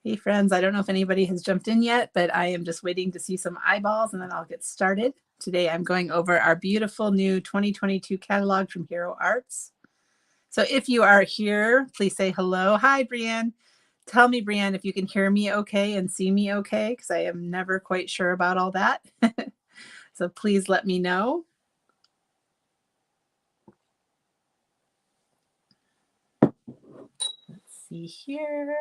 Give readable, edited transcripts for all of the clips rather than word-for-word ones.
Hey friends, I don't know if anybody has jumped in yet, but I am just waiting to see some eyeballs and then I'll get started. Today I'm going over our beautiful new 2022 catalog from Hero Arts. So if you are here, please say hello. Hi, Brienne. Tell me, Brienne, if you can hear me okay and see me okay, because I am never quite sure about all that. So please let me know. Let's see here.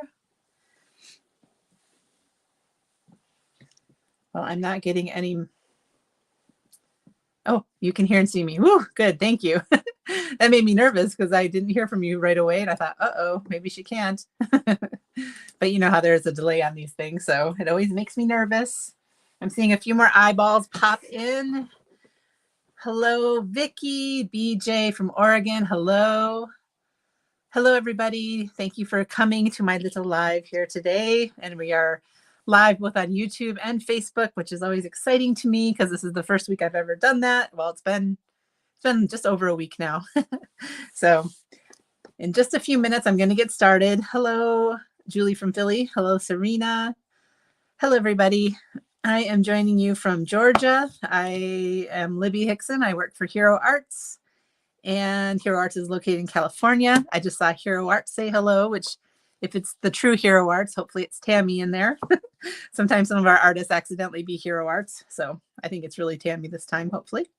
Well, I'm not getting any. Oh, you can hear and see me. Woo, good. Thank you. That made me nervous because I didn't hear from you right away. And I thought, uh-oh, maybe she can't. But you know how there's a delay on these things. So it always makes me nervous. I'm seeing a few more eyeballs pop in. Hello, Vicky, BJ from Oregon. Hello. Hello, everybody. Thank you for coming to my little live here today. And we are live both on YouTube and Facebook, which is always exciting to me because this is the first week I've ever done that. Well, it's been just over a week now. So in just a few minutes, I'm going to get started. Hello, Julie from Philly. Hello, Serena. Hello, everybody. I am joining you from Georgia. I am Libby Hickson. I work for Hero Arts, and Hero Arts is located in California. I just saw Hero Arts say hello, which if it's the true Hero Arts, hopefully it's Tammy in there. Sometimes some of our artists accidentally be Hero Arts. So I think it's really Tammy this time, hopefully.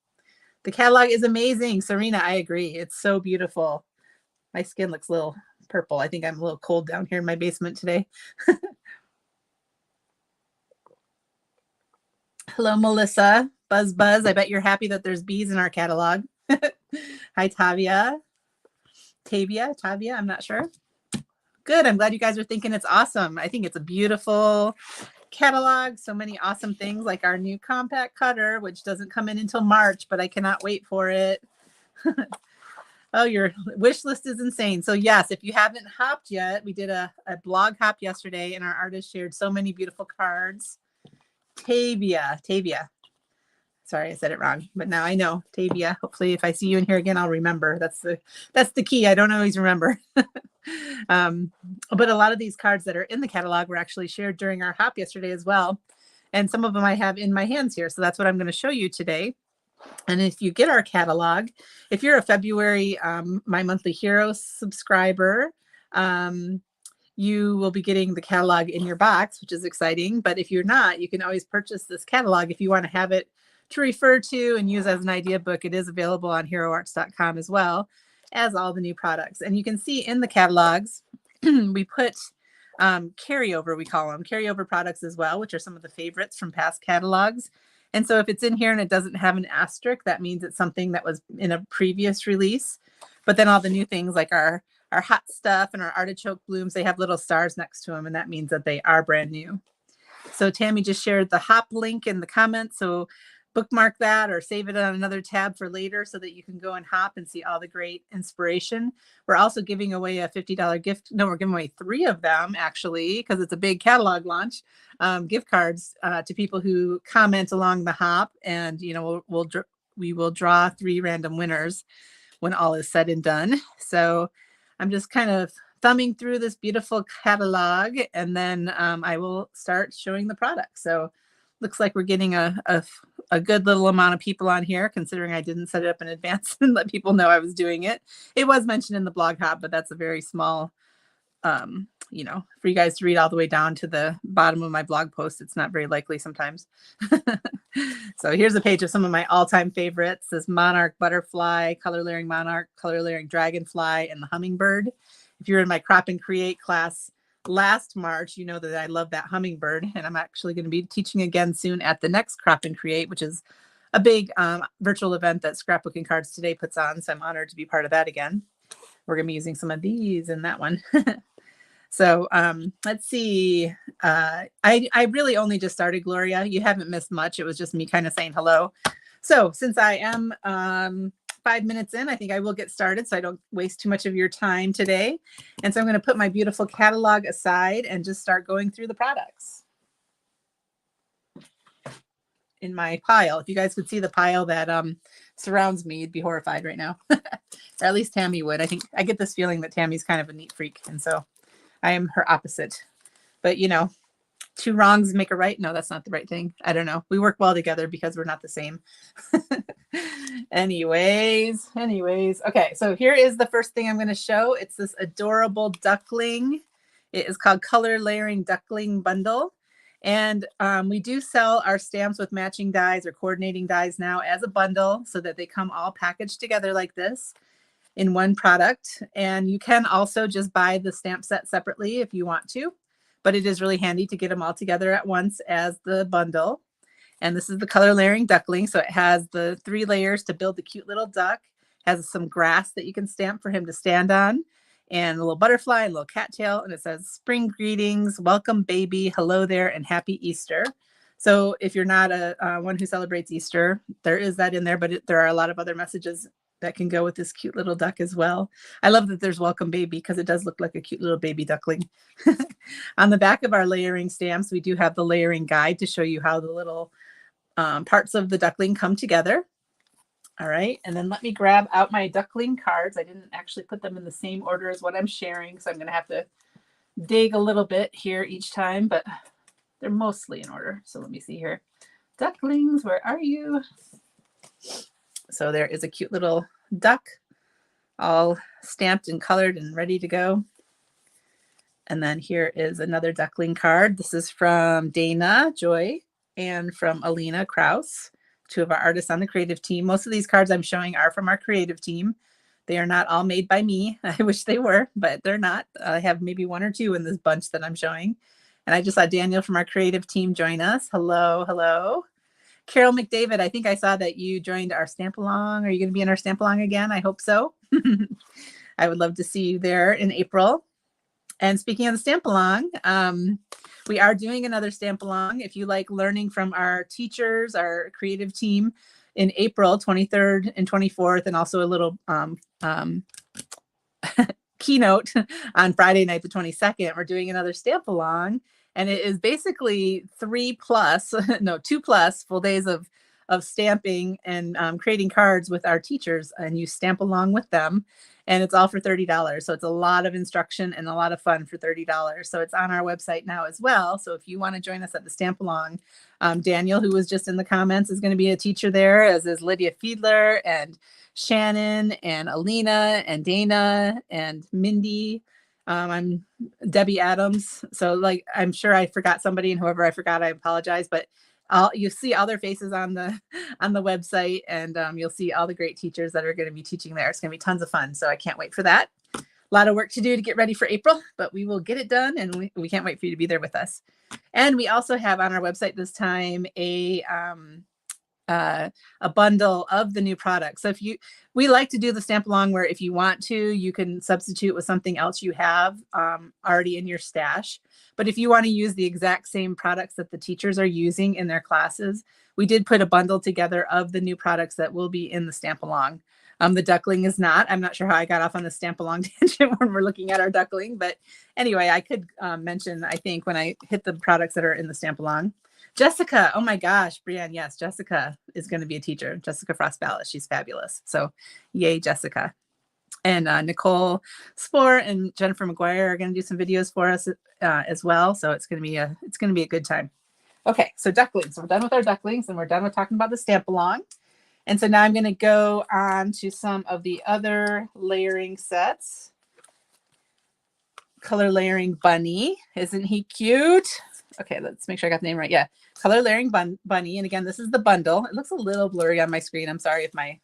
The catalog is amazing. Serena, I agree. It's so beautiful. My skin looks a little purple. I think I'm a little cold down here in my basement today. Hello, Melissa. Buzz, buzz. I bet you're happy that there's bees in our catalog. Hi, Tavia. Tavia, I'm not sure. Good. I'm glad you guys are thinking it's awesome. I think it's a beautiful catalog. So many awesome things like our new compact cutter, which doesn't come in until March, but I cannot wait for it. Oh, your wish list is insane. So yes, if you haven't hopped yet, we did a blog hop yesterday and our artist shared so many beautiful cards. Tavia. Sorry, I said it wrong, but now I know. Tavia. Hopefully if I see you in here again, I'll remember. That's the key. I don't always remember. But a lot of these cards that are in the catalog were actually shared during our hop yesterday as well. And some of them I have in my hands here. So that's what I'm going to show you today. And if you get our catalog, if you're a February My Monthly Hero subscriber, you will be getting the catalog in your box, which is exciting. But if you're not, you can always purchase this catalog if you want to have it to refer to and use as an idea book. It is available on heroarts.com as well as all the new products. And you can see in the catalogs, we put carryover, we call them carryover products as well, which are some of the favorites from past catalogs. And so if it's in here and it doesn't have an asterisk, that means it's something that was in a previous release. But then all the new things like our hot stuff and our artichoke blooms, they have little stars next to them. And that means that they are brand new. So Tammy just shared the hop link in the comments. So bookmark that or save it on another tab for later so that you can go and hop and see all the great inspiration. We're also giving away a $50 gift. No, we're giving away 3 of them actually, because it's a big catalog launch, gift cards to people who comment along the hop. And, you know, we will draw 3 random winners when all is said and done. So I'm just kind of thumbing through this beautiful catalog and then I will start showing the product. So looks like we're getting a good little amount of people on here, considering I didn't set it up in advance and let people know I was doing it. It was mentioned in the blog hop, but that's a very small, you know, for you guys to read all the way down to the bottom of my blog post. It's not very likely sometimes. So here's a page of some of my all-time favorites. This monarch butterfly, color layering monarch, color layering dragonfly, and the hummingbird. If you're in my crop and create class last March, you know that I love that hummingbird, and I'm actually going to be teaching again soon at the next Crop and Create, which is a big virtual event that Scrapbooking Cards Today puts on. So I'm honored to be part of that again. We're going to be using some of these in that one. So let's see. I really only just started, Gloria. You haven't missed much. It was just me kind of saying hello. So since I am 5 minutes in, I think I will get started so I don't waste too much of your time today. And so I'm going to put my beautiful catalog aside and just start going through the products in my pile. If you guys could see the pile that surrounds me, you'd be horrified right now. Or at least Tammy would. I think I get this feeling that Tammy's kind of a neat freak. And so I am her opposite. but you know, two wrongs make a right. No, that's not the right thing. I don't know. We work well together because we're not the same. anyways. Okay, so here is the first thing I'm going to show. It's this adorable duckling. It is called Color Layering Duckling Bundle. And we do sell our stamps with matching dies or coordinating dies now as a bundle so that they come all packaged together like this in one product. And you can also just buy the stamp set separately if you want to, but it is really handy to get them all together at once as the bundle. And this is the Color Layering Duckling. So it has the 3 layers to build the cute little duck, has some grass that you can stamp for him to stand on, and a little butterfly, a little cattail, and it says spring greetings, welcome baby, hello there, and happy Easter. So if you're not a one who celebrates Easter, there is that in there, but there are a lot of other messages that can go with this cute little duck as well. I love that there's welcome baby because it does look like a cute little baby duckling. On the back of our layering stamps, we do have the layering guide to show you how the little parts of the duckling come together. All right, and then let me grab out my duckling cards. I didn't actually put them in the same order as what I'm sharing, so I'm going to have to dig a little bit here each time, but they're mostly in order. So let me see here. Ducklings, where are you? So there is a cute little duck, all stamped and colored and ready to go. And then here is another duckling card. This is from Dana Joy and from Alina Kraus, 2 of our artists on the creative team. Most of these cards I'm showing are from our creative team. They are not all made by me. I wish they were, but they're not. I have maybe 1 or 2 in this bunch that I'm showing. And I just saw Daniel from our creative team join us. Hello, hello. Carol McDavid, I think I saw that you joined our stamp along. Are you going to be in our stamp along again? I hope so. I would love to see you there in April. And speaking of the stamp along, we are doing another stamp along. If you like learning from our teachers, our creative team, in April 23rd and 24th, and also a little keynote on Friday night, the 22nd, we're doing another stamp along. And it is basically 2+ full days of stamping and creating cards with our teachers, and you stamp along with them. And it's all for $30. So it's a lot of instruction and a lot of fun for $30. So it's on our website now as well. So if you want to join us at the stamp along, Daniel, who was just in the comments, is going to be a teacher there, as is Lydia Fiedler and Shannon and Alina and Dana and Mindy. I'm Debbie Adams. So like, I'm sure I forgot somebody, and whoever I forgot, I apologize, but you see all their faces on the website, and you'll see all the great teachers that are going to be teaching there. It's going to be tons of fun. So I can't wait for that. A lot of work to do to get ready for April, but we will get it done, and we can't wait for you to be there with us. And we also have on our website this time a bundle of the new products. So we like to do the stamp along where if you want to, you can substitute with something else you have already in your stash. But if you want to use the exact same products that the teachers are using in their classes, we did put a bundle together of the new products that will be in the stamp along. The duckling is not. I'm not sure how I got off on the stamp along tangent when we're looking at our duckling. But anyway, I could mention, I think, when I hit the products that are in the stamp along. Jessica, oh my gosh, Brianne, yes, Jessica is going to be a teacher. Jessica Frost-Ballas, she's fabulous. So yay, Jessica. And Nicole Spohr and Jennifer McGuire are going to do some videos for us as well. So it's going to be a good time. Okay, so ducklings. So we're done with our ducklings, and we're done with talking about the stamp along. And so now I'm going to go on to some of the other layering sets. Color Layering Bunny. Isn't he cute? Okay, let's make sure I got the name right. Yeah, Color Layering Bunny. And again, this is the bundle. It looks a little blurry on my screen. I'm sorry if my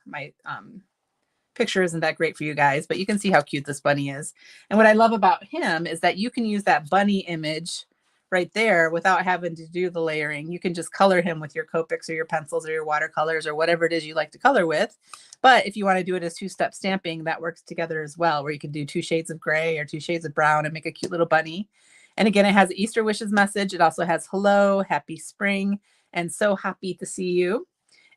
picture isn't that great for you guys, but you can see how cute this bunny is. And what I love about him is that you can use that bunny image right there without having to do the layering. You can just color him with your Copics or your pencils or your watercolors or whatever it is you like to color with. But if you want to do it as 2-step stamping, that works together as well, where you can do 2 shades of gray or 2 shades of brown and make a cute little bunny. And again, it has the Easter wishes message. It also has hello, happy spring, and so happy to see you.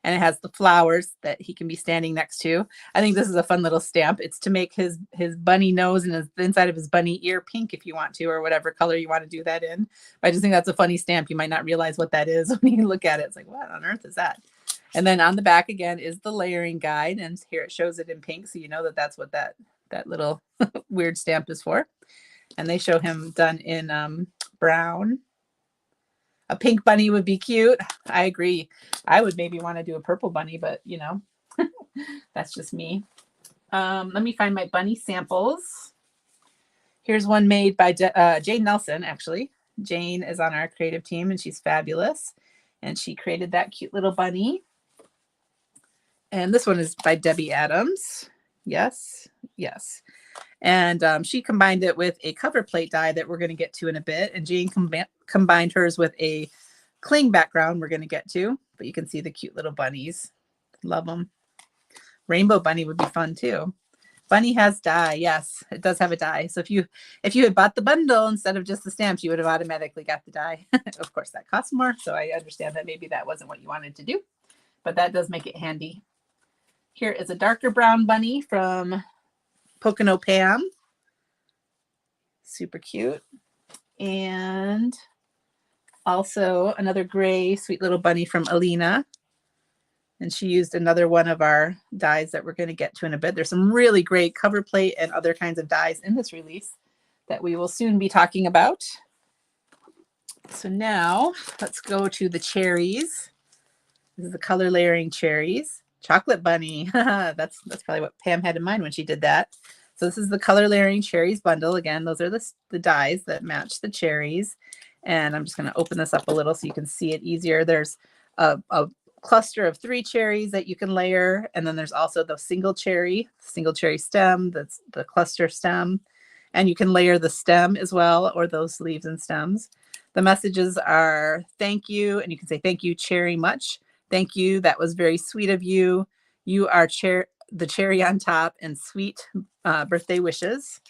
And it has the flowers that he can be standing next to. I think this is a fun little stamp. It's to make his bunny nose and the inside of his bunny ear pink if you want to, or whatever color you want to do that in. But I just think that's a funny stamp. You might not realize what that is when you look at it. It's like, what on earth is that? And then on the back again is the layering guide. And here it shows it in pink. So you know that that's what that little weird stamp is for. And they show him done in brown. A pink bunny would be cute. I agree. I would maybe want to do a purple bunny, but you know, that's just me. Let me find my bunny samples. Here's one made by Jane Nelson, actually. Jane is on our creative team and she's fabulous. And she created that cute little bunny. And this one is by Debbie Adams. Yes, yes. And she combined it with a cover plate die that we're going to get to in a bit. And Jane combined hers with a cling background we're going to get to. But you can see the cute little bunnies. Love them. Rainbow bunny would be fun too. Bunny has die. Yes, it does have a die. So if you had bought the bundle instead of just the stamps, you would have automatically got the die. Of course, that costs more. So I understand that maybe that wasn't what you wanted to do. But that does make it handy. Here is a darker brown bunny from Pocono Pam. Super cute. And also another gray sweet little bunny from Alina. And she used another one of our dies that we're going to get to in a bit. There's some really great cover plate and other kinds of dies in this release that we will soon be talking about. So now let's go to the cherries. This is the color layering cherries. Chocolate bunny. That's probably what Pam had in mind when she did that. So this is the color layering cherries bundle. Again, those are the dies that match the cherries. And I'm just going to open this up a little so you can see it easier. There's a cluster of 3 cherries that you can layer. And then there's also the single cherry stem. That's the cluster stem. And you can layer the stem as well, or those leaves and stems. The messages are thank you. And you can say thank you, cherry much. Thank you. That was very sweet of you. You are the cherry on top, and sweet birthday wishes.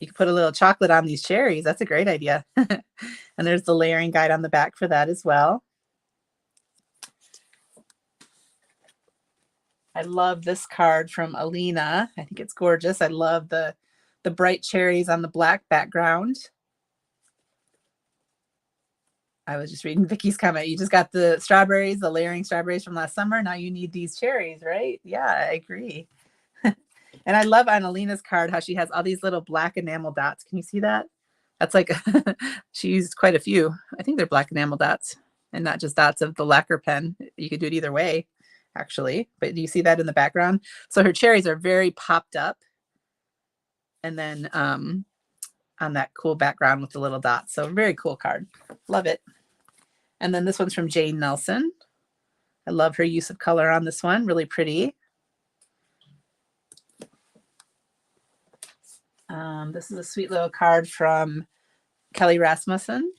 You can put a little chocolate on these cherries. That's a great idea. And there's the layering guide on the back for that as well. I love this card from Alina. I think it's gorgeous. I love the bright cherries on the black background. I was just reading Vicky's comment. You just got the strawberries, the layering strawberries from last summer. Now you need these cherries, right? Yeah, I agree. And I love on Alina's card how she has all these little black enamel dots. Can you see that? That's like, she used quite a few. I think they're black enamel dots and not just dots of the lacquer pen. You could do it either way, actually. But do you see that in the background? So her cherries are very popped up. And then on that cool background with the little dots. So very cool card. Love it. And then this one's from Jane Nelson. I love her use of color on this one. Really pretty. This is a sweet little card from Kelly Rasmussen.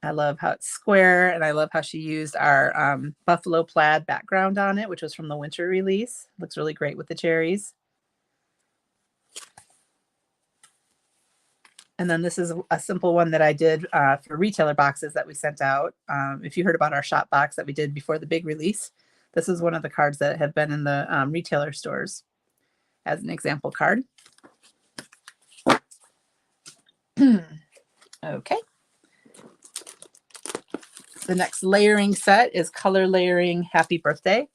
I love how it's square, and I love how she used our buffalo plaid background on it, which was from the winter release. Looks really great with the cherries. And then this is a simple one that I did for retailer boxes that we sent out. If you heard about our shop box that we did before the big release, this is one of the cards that have been in the retailer stores as an example card. Okay. The next layering set is color layering Happy Birthday.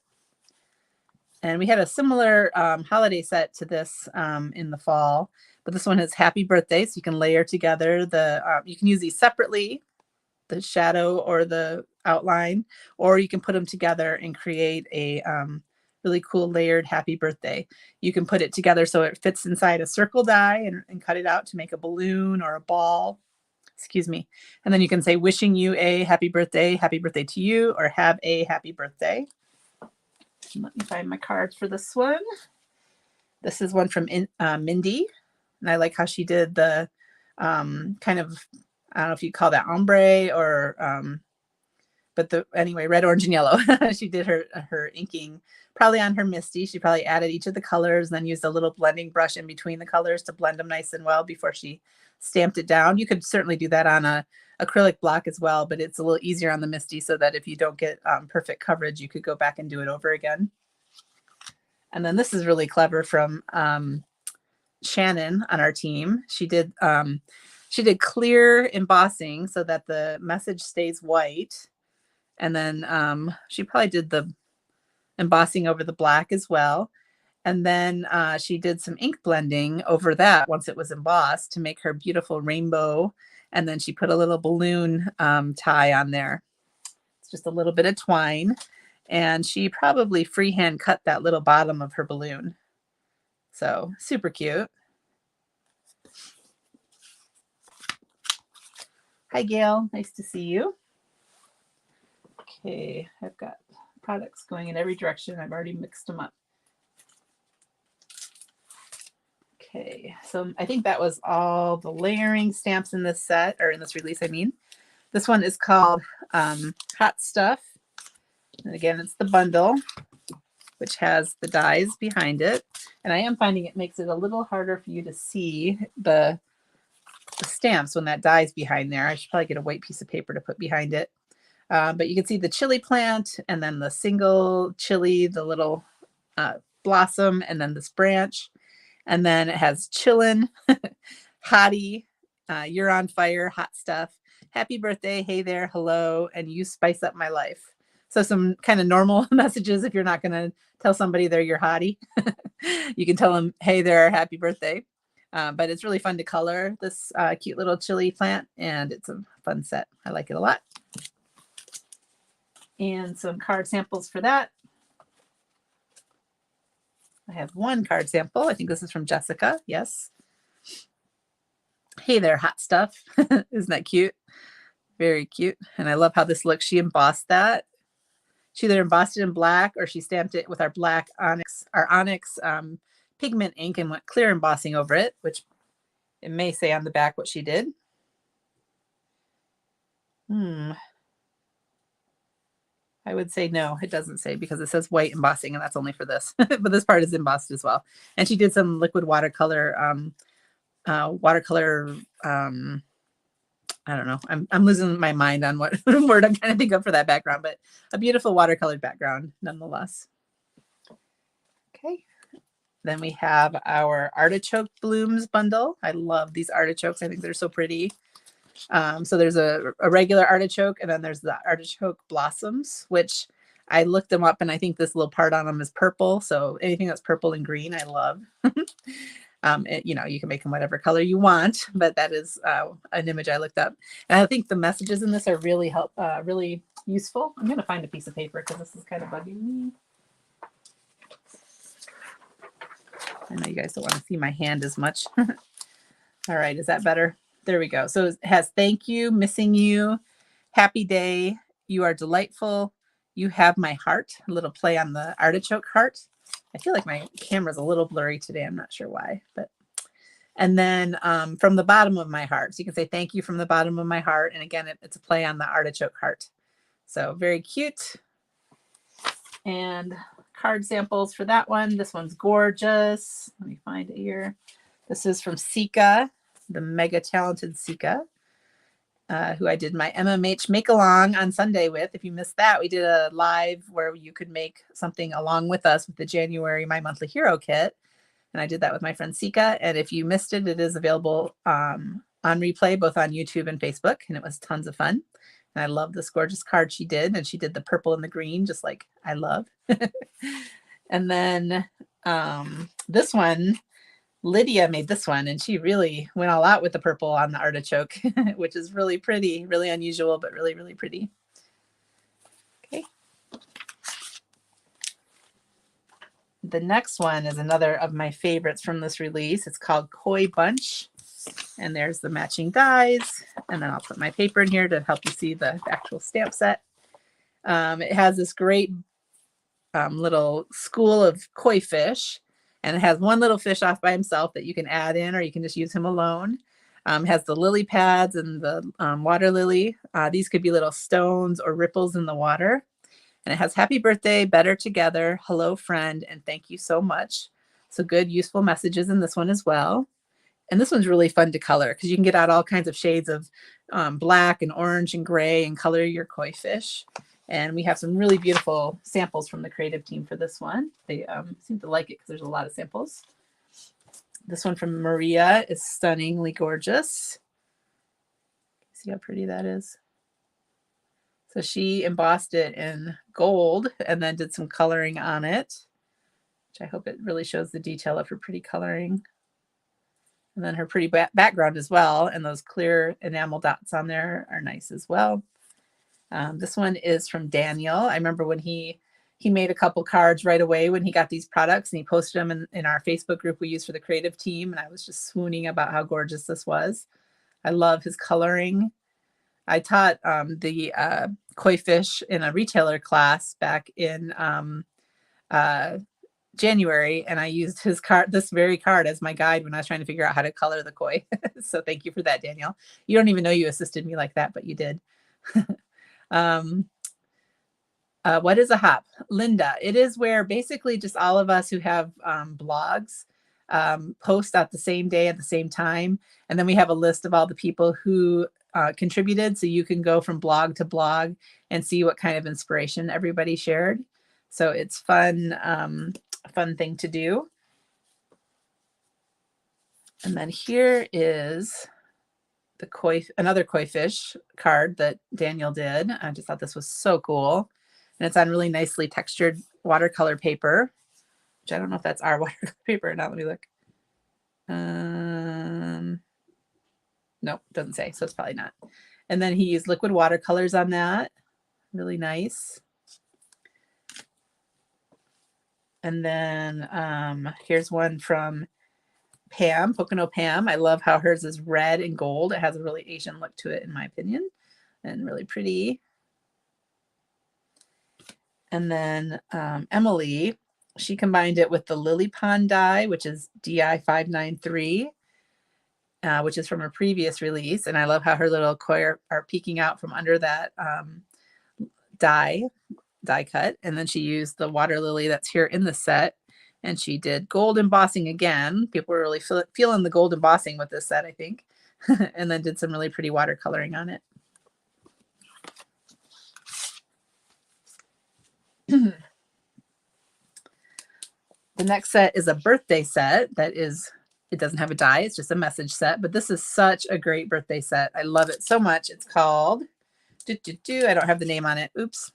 And we had a similar holiday set to this in the fall, but this one is Happy Birthday. So you can layer together you can use these separately, the shadow or the outline, or you can put them together and create a really cool layered Happy Birthday. You can put it together so it fits inside a circle die and cut it out to make a balloon or a ball. Excuse me. And then you can say wishing you a happy birthday to you, or have a happy birthday. Let me find my cards for this one. This is one from Mindy. And I like how she did the kind of, I don't know if you call that ombre or, but anyway, red, orange, and yellow. She did her inking probably on her Misty. She probably added each of the colors and then used a little blending brush in between the colors to blend them nice and well before she stamped it down. You could certainly do that on a acrylic block as well, but it's a little easier on the Misty so that if you don't get perfect coverage, you could go back and do it over again. And then this is really clever from Shannon on our team. She did clear embossing so that the message stays white. And then she probably did the embossing over the black as well. And then she did some ink blending over that once it was embossed to make her beautiful rainbow. And then she put a little balloon tie on there. It's just a little bit of twine. And she probably freehand cut that little bottom of her balloon. So super cute. Hi, Gail. Nice to see you. Okay, I've got products going in every direction. I've already mixed them up. Okay, so I think that was all the layering stamps in this set, or in this release, I mean. This one is called Hot Stuff. And again, it's the bundle, which has the dies behind it. And I am finding it makes it a little harder for you to see the stamps when that die's behind there. I should probably get a white piece of paper to put behind it. But you can see the chili plant and then the single chili, the little blossom, and then this branch. And then it has chillin', hottie, you're on fire, hot stuff, happy birthday, hey there, hello, and you spice up my life. So some kind of normal messages if you're not going to tell somebody they're your hottie. You can tell them, hey there, happy birthday. But it's really fun to color this cute little chili plant, and it's a fun set. I like it a lot. And some card samples for that. I have one card sample. I think this is from Jessica. Yes. Hey there, hot stuff. Isn't that cute? Very cute. And I love how this looks. She embossed that. She either embossed it in black or she stamped it with our black onyx, pigment ink, and went clear embossing over it, which it may say on the back what she did. I would say no, it doesn't say, because it says white embossing, and that's only for this. But this part is embossed as well. And she did some liquid watercolor, I don't know. I'm losing my mind on what word I'm trying to think of for that background, but a beautiful watercolored background nonetheless. Okay. Then we have our artichoke blooms bundle. I love these artichokes. I think they're so pretty. So there's a regular artichoke, and then there's the artichoke blossoms, which I looked them up, and I think this little part on them is purple. So anything that's purple and green, I love. You know, you can make them whatever color you want, but that is an image I looked up. And I think the messages in this are really really useful. I'm going to find a piece of paper because this is kind of bugging me. I know you guys don't want to see my hand as much. All right, is that better? There we go. So it has thank you, missing you, happy day, you are delightful, you have my heart, a little play on the artichoke heart. I feel like my camera's a little blurry today. I'm not sure why, but, and then from the bottom of my heart. So you can say thank you from the bottom of my heart. And again, it's a play on the artichoke heart. So very cute. And card samples for that one. This one's gorgeous. Let me find it here. This is from Sika, the mega talented Sika, who I did my MMH make along on Sunday with. If you missed that, we did a live where you could make something along with us with the January My Monthly Hero Kit. And I did that with my friend Sika. And if you missed it, it is available on replay, both on YouTube and Facebook. And it was tons of fun. And I love this gorgeous card she did. And she did the purple and the green, just like I love. And then this one, Lydia made this one, and she really went all out with the purple on the artichoke, which is really pretty, really unusual, but really, really pretty. Okay. The next one is another of my favorites from this release. It's called Koi Bunch, and there's the matching dies. And then I'll put my paper in here to help you see the actual stamp set. It has this great little school of koi fish. And it has one little fish off by himself that you can add in, or you can just use him alone. Has the lily pads and the water lily. These could be little stones or ripples in the water. And it has happy birthday, better together, hello friend, and thank you so much. So good, useful messages in this one as well. And this one's really fun to color because you can get out all kinds of shades of black and orange and gray and color your koi fish. And we have some really beautiful samples from the creative team for this one. They seem to like it because there's a lot of samples. This one from Maria is stunningly gorgeous. See how pretty that is? So she embossed it in gold and then did some coloring on it. which I hope it really shows the detail of her pretty coloring. And then her pretty background as well. And those clear enamel dots on there are nice as well. This one is from Daniel. I remember when he made a couple cards right away when he got these products, and he posted them in our Facebook group we use for the creative team. And I was just swooning about how gorgeous this was. I love his coloring. I taught the koi fish in a retailer class back in January, and I used his card, this very card, as my guide when I was trying to figure out how to color the koi. So thank you for that, Daniel. You don't even know you assisted me like that, but you did. What is a hop? Linda, it is where basically just all of us who have blogs post at the same day at the same time. And then we have a list of all the people who contributed. So you can go from blog to blog and see what kind of inspiration everybody shared. So it's fun, a fun thing to do. And then here is the another koi fish card that Daniel did. I just thought this was so cool. And it's on really nicely textured watercolor paper, which I don't know if that's our watercolor paper or not. Let me look. Nope, doesn't say, so it's probably not. And then he used liquid watercolors on that. Really nice. And then here's one from Pam, Pocono Pam. I love how hers is red and gold. It has a really Asian look to it, in my opinion, and really pretty. And then Emily, she combined it with the Lily Pond die, which is DI 593, which is from her previous release. And I love how her little koi are peeking out from under that die cut. And then she used the water lily that's here in the set. And she did gold embossing again. People were really feeling the gold embossing with this set, I think. And then did some really pretty watercoloring on it. The next set is a birthday set that is, it doesn't have a die, it's just a message set, but this is such a great birthday set. I love it so much. It's called, I don't have the name on it. Oops.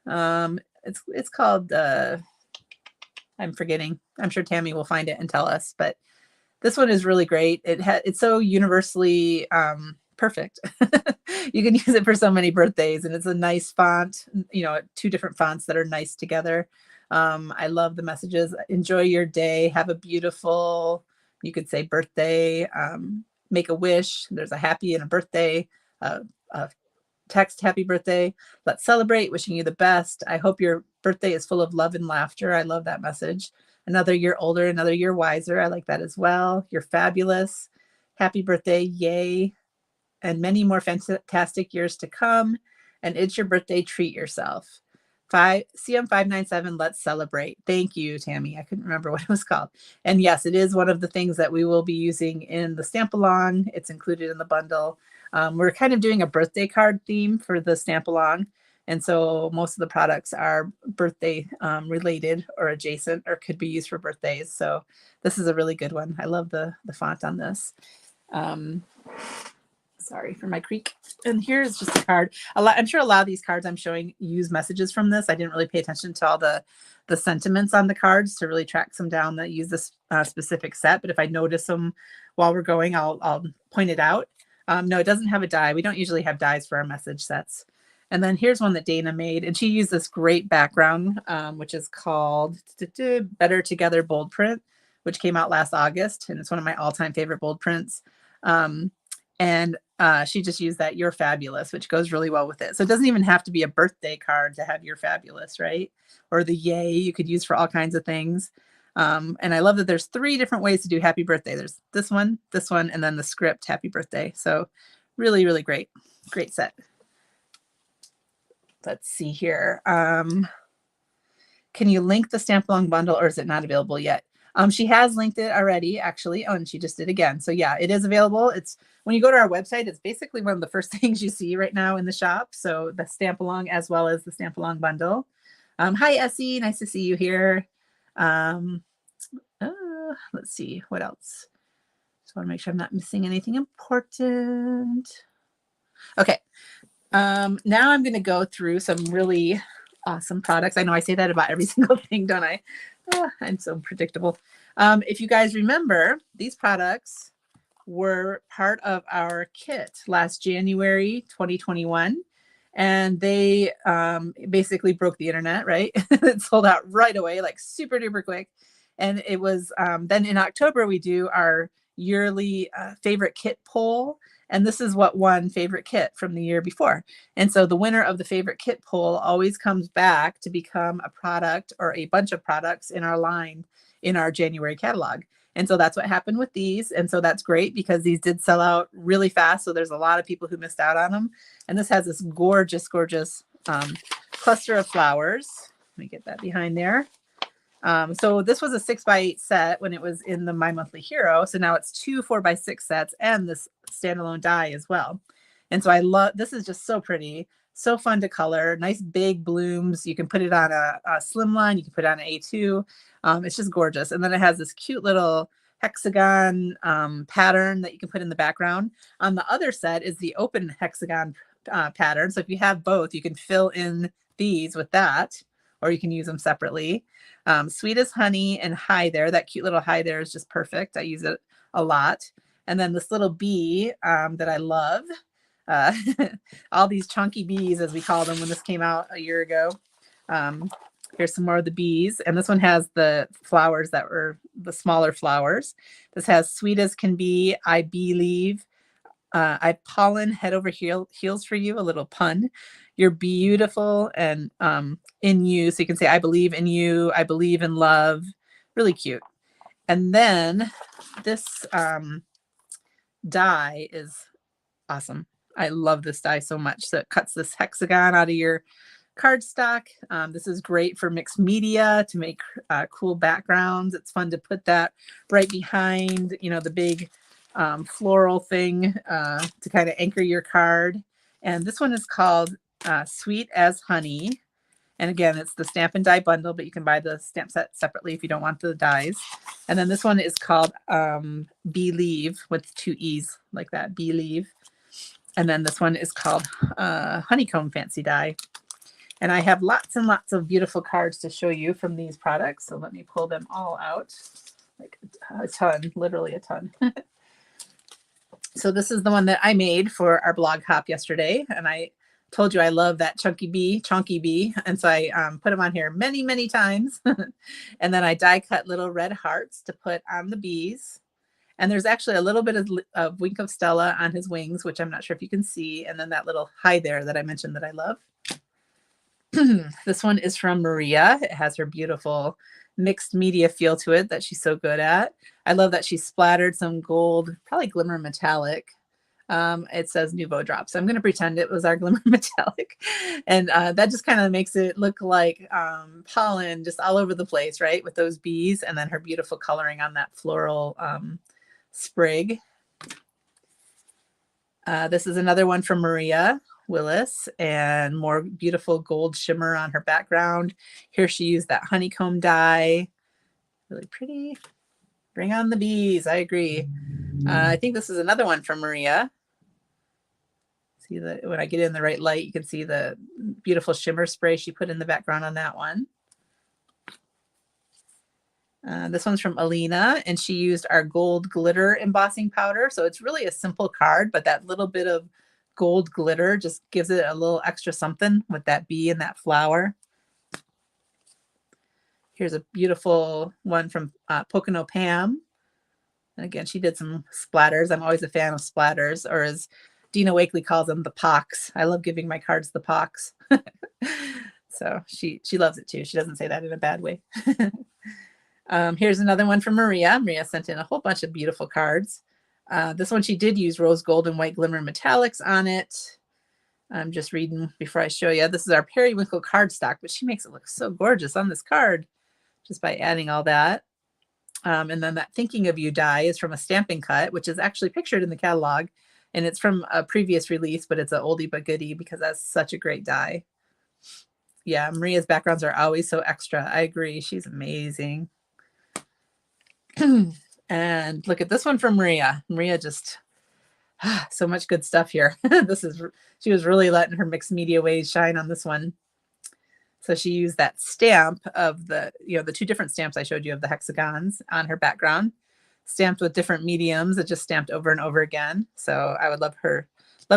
It's called, I'm forgetting. I'm sure Tammy will find it and tell us, but this one is really great. It's so universally perfect. You can use it for so many birthdays, and it's a nice font, you know, 2 different fonts that are nice together. I love the messages. Enjoy your day. Have a beautiful, you could say birthday, make a wish. There's a happy and a birthday, a text happy birthday. Let's celebrate, wishing you the best. I hope your birthday is full of love and laughter. I love that message. Another year older, another year wiser. I like that as well. You're fabulous. Happy birthday. Yay. And many more fantastic years to come. And it's your birthday. Treat yourself. CM597, let's celebrate. Thank you, Tammy. I couldn't remember what it was called. And yes, it is one of the things that we will be using in the Stamp-Along. It's included in the bundle. We're kind of doing a birthday card theme for the Stamp-Along. And so most of the products are birthday related or adjacent, or could be used for birthdays. So this is a really good one. I love the font on this. Sorry for my creak. And here's just a card. I'm sure a lot of these cards I'm showing use messages from this. I didn't really pay attention to all the sentiments on the cards to really track some down that use this specific set. But if I notice them while we're going, I'll point it out. No, it doesn't have a die. We don't usually have dies for our message sets. And then here's one that Dana made, and she used this great background, which is called Better Together Bold Print, which came out last August. And it's one of my all-time favorite bold prints. And she just used that "You're Fabulous," which goes really well with it. So it doesn't even have to be a birthday card to have "You're Fabulous," right? Or the yay you could use for all kinds of things. And I love that there's 3 different ways to do happy birthday. There's this one, and then the script happy birthday. So really, really great. Great set. Let's see here. Can you link the Stamp-Along bundle, or is it not available yet? She has linked it already, actually. Oh, and she just did again. So yeah, it is available. It's when you go to our website, it's basically one of the first things you see right now in the shop. So the Stamp-Along as well as the Stamp-Along bundle. Hi, Essie. Nice to see you here. Let's see what else. Just want to make sure I'm not missing anything important. Okay. Now I'm going to go through some really awesome products. I know I say that about every single thing, don't I? I'm so predictable. If you guys remember, these products were part of our kit last January 2021. And they basically broke the internet, right? It sold out right away, like super duper quick. And it was then in October, we do our yearly favorite kit poll. And this is what won favorite kit from the year before. And so the winner of the favorite kit poll always comes back to become a product or a bunch of products in our line in our January catalog. And so that's what happened with these. And so that's great because these did sell out really fast. So there's a lot of people who missed out on them. And this has this gorgeous, gorgeous cluster of flowers. Let me get that behind there. So this was a 6x8 set when it was in the My Monthly Hero. So now it's 2 4x6 sets and this standalone die as well. And so I love, this is just so pretty, so fun to color, nice big blooms. You can put it on a slimline, you can put it on an A2. It's just gorgeous. And then it has this cute little hexagon pattern that you can put in the background. On the other set is the open hexagon pattern. So if you have both, you can fill in these with that, or you can use them separately. Sweet as honey and hi there. That cute little hi there is just perfect. I use it a lot. And then this little bee that I love. All these chunky bees, as we call them when this came out a year ago. Here's some more of the bees. And this one has the flowers that were the smaller flowers. This has sweet as can be, I believe. I pollen head over heels for you, a little pun. You're beautiful and in you. So you can say, I believe in you. I believe in love. Really cute. And then this die is awesome. I love this die so much. So it cuts this hexagon out of your cardstock. This is great for mixed media to make cool backgrounds. It's fun to put that right behind, you know, the big floral thing to kind of anchor your card. And this one is called Sweet as Honey. And again, it's the stamp and die bundle, but you can buy the stamp set separately if you don't want the dies. And then this one is called Believe with 2 E's like that, Believe. And then this one is called Honeycomb Fancy Die. And I have lots and lots of beautiful cards to show you from these products. So let me pull them all out, like a ton, literally a ton. So this is the one that I made for our blog hop yesterday. And I told you I love that chunky bee. And so I put them on here many, many times. And then I die cut little red hearts to put on the bees. And there's actually a little bit of Wink of Stella on his wings, which I'm not sure if you can see. And then that little hi there that I mentioned that I love. This one is from Maria. It has her beautiful mixed media feel to it that she's so good at. I love that she splattered some gold, probably glimmer metallic. It says Nouveau Drop. So I'm going to pretend it was our glimmer metallic. And that just kind of makes it look like pollen just all over the place, right? With those bees and then her beautiful coloring on that floral sprig. This is another one from Maria Willis and more beautiful gold shimmer on her background. Here she used that honeycomb die. Really pretty. Bring on the bees. I agree. I think this is another one from Maria. See that when I get in the right light, you can see the beautiful shimmer spray she put in the background on that one. This one's from Alina, and she used our gold glitter embossing powder. So it's really a simple card, but that little bit of gold glitter just gives it a little extra something with that bee and that flower. Here's a beautiful one from Pocono Pam. And again, she did some splatters. I'm always a fan of splatters, or as Dina Wakely calls them, the pox. I love giving my cards the pox. So she loves it too. She doesn't say that in a bad way. Here's another one from Maria. Maria sent in a whole bunch of beautiful cards. This one she did use rose gold and white glimmer metallics on it. I'm just reading before I show you. This is our periwinkle cardstock, but she makes it look so gorgeous on this card just by adding all that. And then that Thinking of You die is from a Stampin' Cut, which is actually pictured in the catalog. And it's from a previous release, but it's an oldie but goodie because that's such a great die. Yeah, Maria's backgrounds are always so extra. I agree. She's amazing. And look at this one from Maria. Maria just, so much good stuff here. She was really letting her mixed media ways shine on this one. So she used that stamp of the, the two different stamps I showed you of the hexagons on her background, stamped with different mediums that just stamped over and over again. So I would love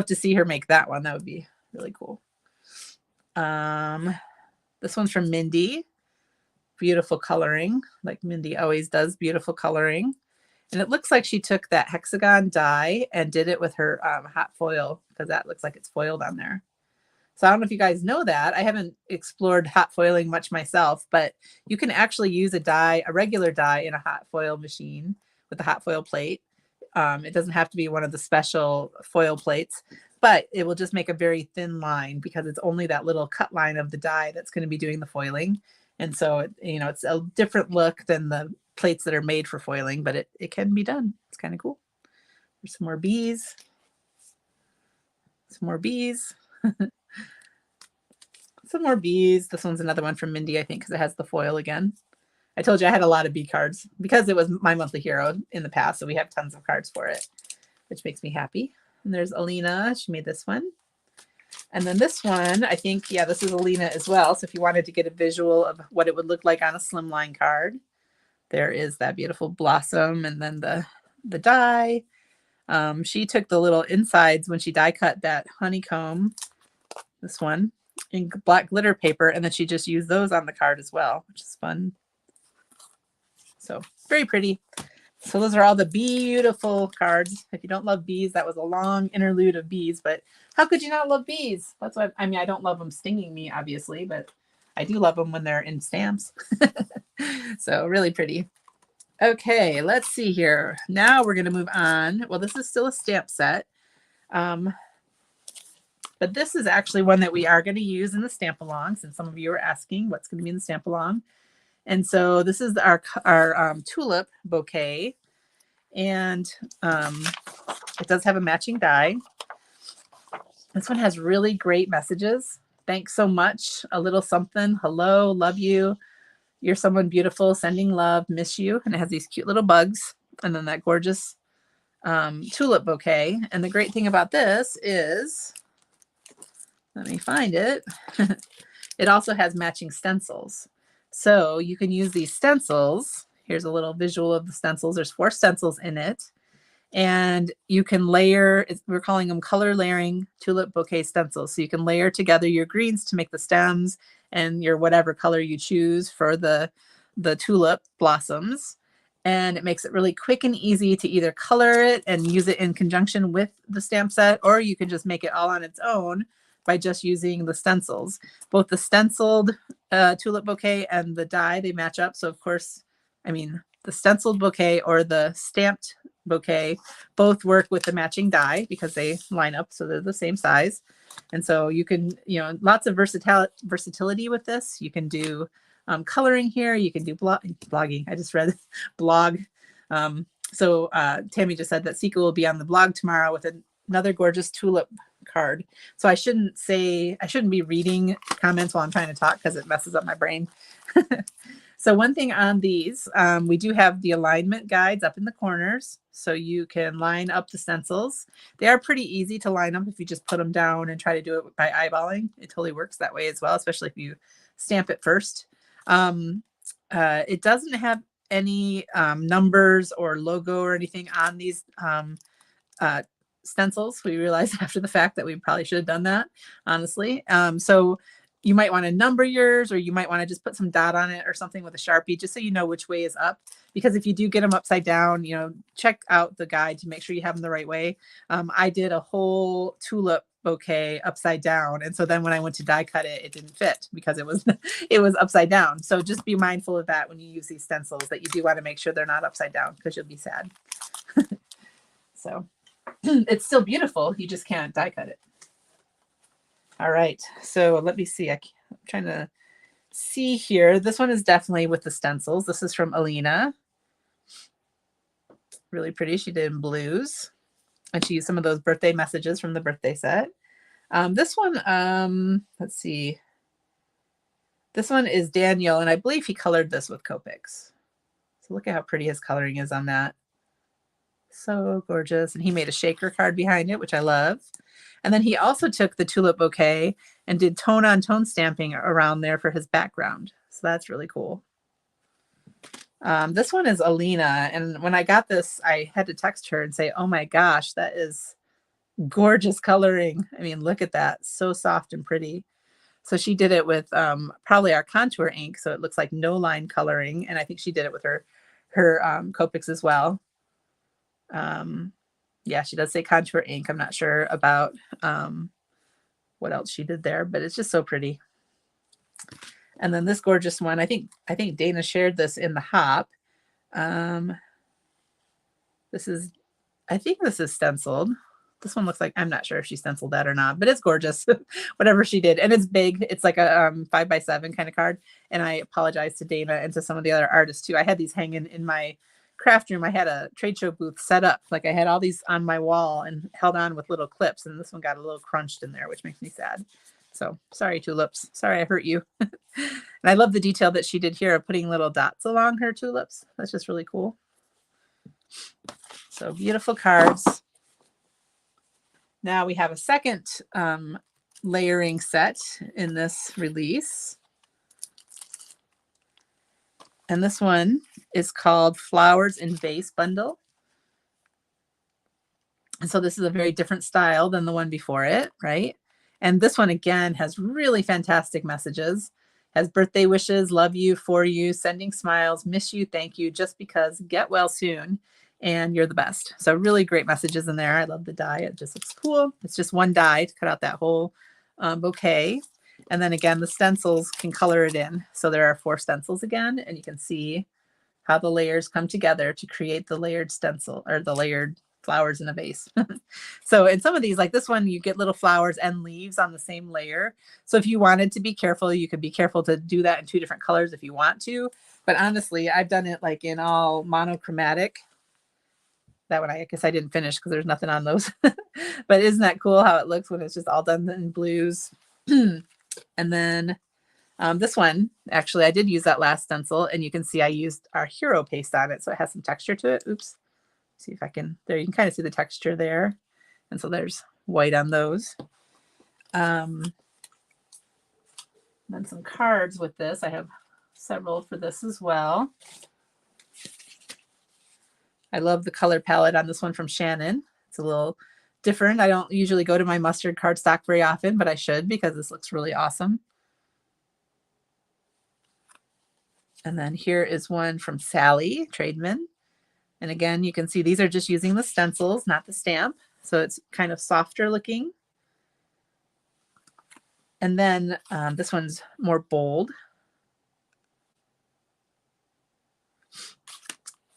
to see her make that one. That would be really cool. This one's from Mindy. Beautiful coloring, like Mindy always does, beautiful coloring. And it looks like she took that hexagon die and did it with her hot foil, because that looks like it's foiled on there. So I don't know if you guys know that. I haven't explored hot foiling much myself, but you can actually use a regular die in a hot foil machine with a hot foil plate. It doesn't have to be one of the special foil plates, but it will just make a very thin line because it's only that little cut line of the die that's going to be doing the foiling. And so, it's a different look than the plates that are made for foiling, but it can be done. It's kind of cool. There's some more bees. Some more bees. Some more bees. This one's another one from Mindy, I think, because it has the foil again. I told you I had a lot of bee cards because it was my monthly hero in the past. So we have tons of cards for it, which makes me happy. And there's Alina. She made this one. And then this one, I think, yeah, this is Alina as well. So if you wanted to get a visual of what it would look like on a slimline card, there is that beautiful blossom and then the die. She took the little insides when she die cut that honeycomb, this one, in black glitter paper, and then she just used those on the card as well, which is fun. So very pretty. So those are all the beautiful cards. If you don't love bees, that was a long interlude of bees, but how could you not love bees? That's what I mean. I don't love them stinging me, obviously, but I do love them when they're in stamps. So really pretty. Okay, let's see here. Now we're going to move on. Well, this is still a stamp set. But this is actually one that we are going to use in the stamp along, since some of you are asking what's going to be in the stamp along. And so this is our tulip bouquet, and it does have a matching die. This one has really great messages. Thanks so much. A little something. Hello, love you. You're someone beautiful. Sending love. Miss you. And it has these cute little bugs, and then that gorgeous tulip bouquet. And the great thing about this is, let me find it. It also has matching stencils. So you can use these stencils. Here's a little visual of the stencils. There's 4 stencils in it. And you can layer, we're calling them color layering tulip bouquet stencils. So you can layer together your greens to make the stems and your whatever color you choose for the tulip blossoms. And it makes it really quick and easy to either color it and use it in conjunction with the stamp set, or you can just make it all on its own by just using the stencils. Both the stenciled tulip bouquet and the die, they match up. So of course, I mean, the stenciled bouquet or the stamped bouquet both work with the matching die because they line up so they're the same size. And so you can, lots of versatility with this. You can do coloring here. You can do blogging. I just read blog. So Tammy just said that Sika will be on the blog tomorrow with another gorgeous tulip card. So I shouldn't be reading comments while I'm trying to talk because it messes up my brain. So one thing on these, we do have the alignment guides up in the corners. So you can line up the stencils. They are pretty easy to line up if you just put them down and try to do it by eyeballing. It totally works that way as well, especially if you stamp it first. It doesn't have any numbers or logo or anything on these stencils. We realized after the fact that we probably should have done that, honestly. So you might want to number yours, or you might want to just put some dot on it or something with a Sharpie, just so you know which way is up. Because if you do get them upside down, check out the guide to make sure you have them the right way. I did a whole tulip bouquet upside down, and so then when I went to die cut it, it didn't fit because it was upside down. So just be mindful of that when you use these stencils, that you do want to make sure they're not upside down because you'll be sad. So it's still beautiful. You just can't die cut it. All right. So let me see. I'm trying to see here. This one is definitely with the stencils. This is from Alina. Really pretty. She did in blues. And she used some of those birthday messages from the birthday set. This one, let's see. This one is Daniel, and I believe he colored this with Copics. So look at how pretty his coloring is on that. So gorgeous. And he made a shaker card behind it, which I love. And then he also took the tulip bouquet and did tone on tone stamping around there for his background. So that's really cool. This one is Alina. And when I got this, I had to text her and say, oh my gosh, that is gorgeous coloring. I mean, look at that. So soft and pretty. So she did it with probably our contour ink. So it looks like no line coloring. And I think she did it with her Copics as well. Yeah, she does say contour ink. I'm not sure about what else she did there, but it's just so pretty. And then this gorgeous one, I think Dana shared this in the hop. This is, I think this is stenciled. This one looks like, I'm not sure if she stenciled that or not, but it's gorgeous. Whatever she did. And it's big. It's like a 5x7 kind of card. And I apologize to Dana and to some of the other artists too. I had these hanging in my craft room. I had a trade show booth set up. Like I had all these on my wall and held on with little clips. And this one got a little crunched in there, which makes me sad. So sorry, tulips. Sorry I hurt you. And I love the detail that she did here of putting little dots along her tulips. That's just really cool. So beautiful cards. Now we have a second layering set in this release. And this one is called Flowers in Vase Bundle. And so this is a very different style than the one before it, right? And this one, again, has really fantastic messages. Has birthday wishes, love you, for you, sending smiles, miss you, thank you, just because, get well soon, and you're the best. So really great messages in there. I love the die. It just looks cool. It's just one die to cut out that whole bouquet. And then again, the stencils can color it in. So there are 4 stencils again, and you can see how the layers come together to create the layered stencil or the layered flowers in a vase. So in some of these, like this one, you get little flowers and leaves on the same layer. So if you wanted to be careful, you could be careful to do that in 2 different colors if you want to. But honestly, I've done it like in all monochromatic. That one, I guess I didn't finish because there's nothing on those. But isn't that cool how it looks when it's just all done in blues? And then this one, actually, I did use that last stencil, and you can see I used our hero paste on it. So it has some texture to it. Oops. See if I can, there you can kind of see the texture there. And so there's white on those. Then some cards with this. I have several for this as well. I love the color palette on this one from Shannon. It's a little different. I don't usually go to my mustard cardstock very often, but I should because this looks really awesome. And then here is one from Sally Trademan. And again, you can see these are just using the stencils, not the stamp. So it's kind of softer looking. And then this one's more bold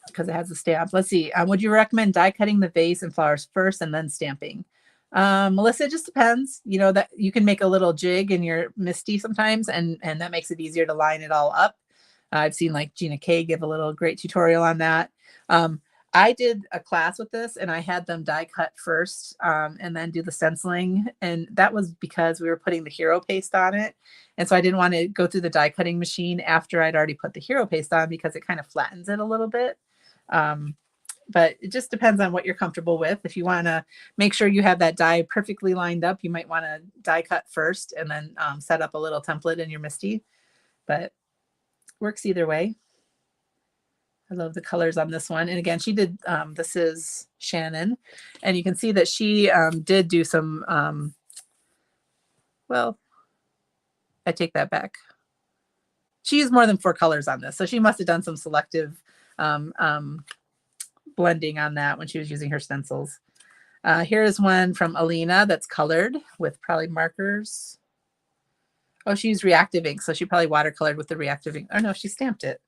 because it has a stamp. Let's see. Would you recommend die cutting the vase and flowers first and then stamping? Melissa, it just depends. You know, that you can make a little jig in your MISTI sometimes, and that makes it easier to line it all up. I've seen like Gina Kay give a little great tutorial on that. I did a class with this and I had them die cut first and then do the stenciling. And that was because we were putting the hero paste on it. And so I didn't want to go through the die cutting machine after I'd already put the hero paste on because it kind of flattens it a little bit. But it just depends on what you're comfortable with. If you want to make sure you have that die perfectly lined up, you might want to die cut first and then set up a little template in your MISTI. But works either way. I love the colors on this one. And again, she did, this is Shannon. And you can see that she did do some, well, I take that back. She used more than 4 colors on this. So she must have done some selective blending on that when she was using her stencils. Here is one from Alina that's colored with probably markers. Oh, she used reactive ink. So she probably watercolored with the reactive ink. Oh no, she stamped it.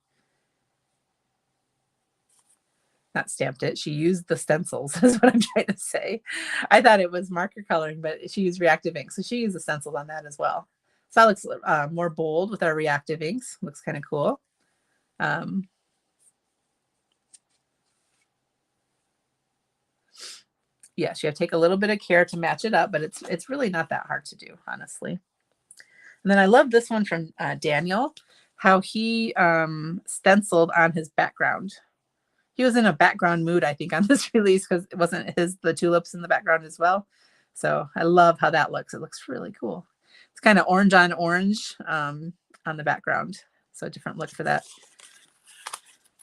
Not stamped it. She used the stencils is what I'm trying to say. I thought it was marker coloring, but she used reactive ink. So she used the stencils on that as well. So that looks more bold with our reactive inks. Looks kind of cool. Yes, you have to take a little bit of care to match it up, but it's really not that hard to do, honestly. And then I love this one from Daniel, how he stenciled on his background. he was in a background mood, I think, on this release because it wasn't the tulips in the background as well. So I love how that looks. It looks really cool. It's kind of orange on orange on the background. So a different look for that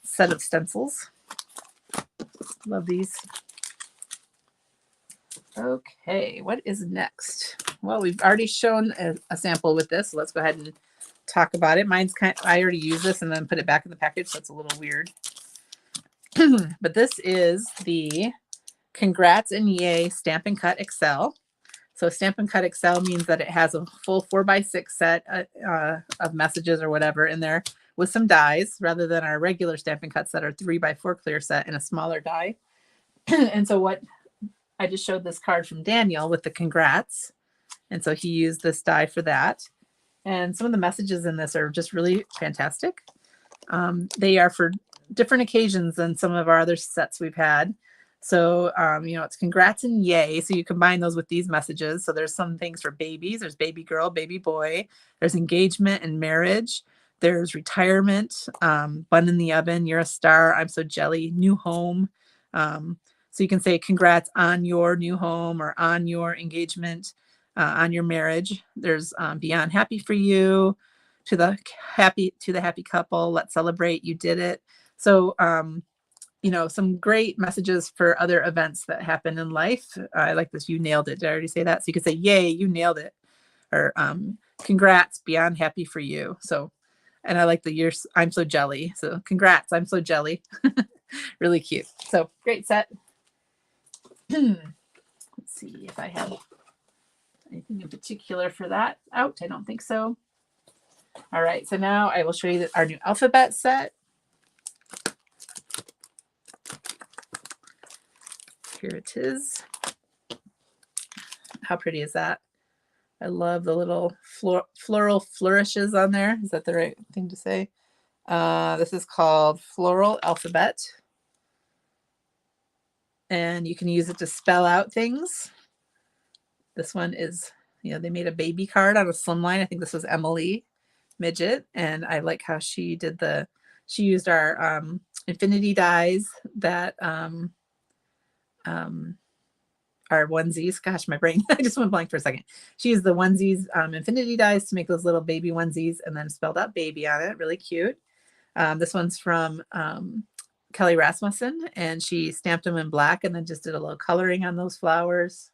set of stencils. Love these. Okay, what is next? Well, we've already shown a sample with this. So let's go ahead and talk about it. Mine's I already used this and then put it back in the package, so it's a little weird. But this is the Congrats and Yay Stampin' Cut Excel. So Stampin' Cut Excel means that it has a full 4x6 set of messages or whatever in there with some dies rather than our regular Stampin' Cuts that are 3x4 clear set and a smaller die. And so what I just showed this card from Daniel with the congrats. And so he used this die for that. And some of the messages in this are just really fantastic. They are for different occasions than some of our other sets we've had. So, it's congrats and yay. So you combine those with these messages. So there's some things for babies. There's baby girl, baby boy. There's engagement and marriage. There's retirement, bun in the oven, you're a star, I'm so jelly, new home. So you can say congrats on your new home or on your engagement, on your marriage. There's beyond happy for you, to the happy couple, let's celebrate, you did it. So, some great messages for other events that happen in life. I like this, you nailed it. Did I already say that? So you could say, yay, you nailed it. Or congrats, beyond happy for you. So, and I like the years, I'm so jelly. So congrats, I'm so jelly. Really cute. So great set. Let's see if I have anything in particular for that out. I don't think so. All right, so now I will show you our new alphabet set. Here it is. How pretty is that? I love the little floral flourishes on there. Is that the right thing to say? This is called Floral Alphabet. And you can use it to spell out things. This one is, they made a baby card on a slimline. I think this was Emily Midget. And I like how she used our infinity dies that our onesies. Gosh, my brain, I just went blank for a second. She used the onesies infinity dies to make those little baby onesies and then spelled out baby on it. Really cute. This one's from Kelly Rasmussen, and she stamped them in black and then just did a little coloring on those flowers.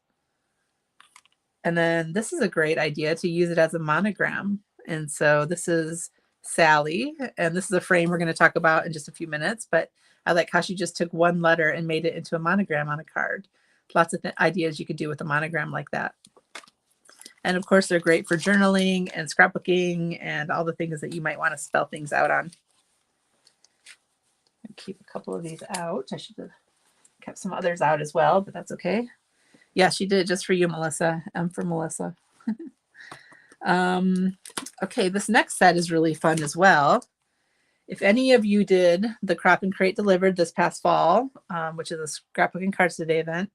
And then this is a great idea to use it as a monogram. And so this is Sally, and this is a frame we're going to talk about in just a few minutes, but I like how she just took one letter and made it into a monogram on a card. Lots of ideas you could do with a monogram like that. And of course, they're great for journaling and scrapbooking and all the things that you might want to spell things out on. Keep a couple of these out. I should have kept some others out as well, but that's okay. Yeah, she did it just for you, Melissa. For Melissa. Okay, this next set is really fun as well. If any of you did the Crop and Crate Delivered this past fall, which is a scrapbooking cards today event,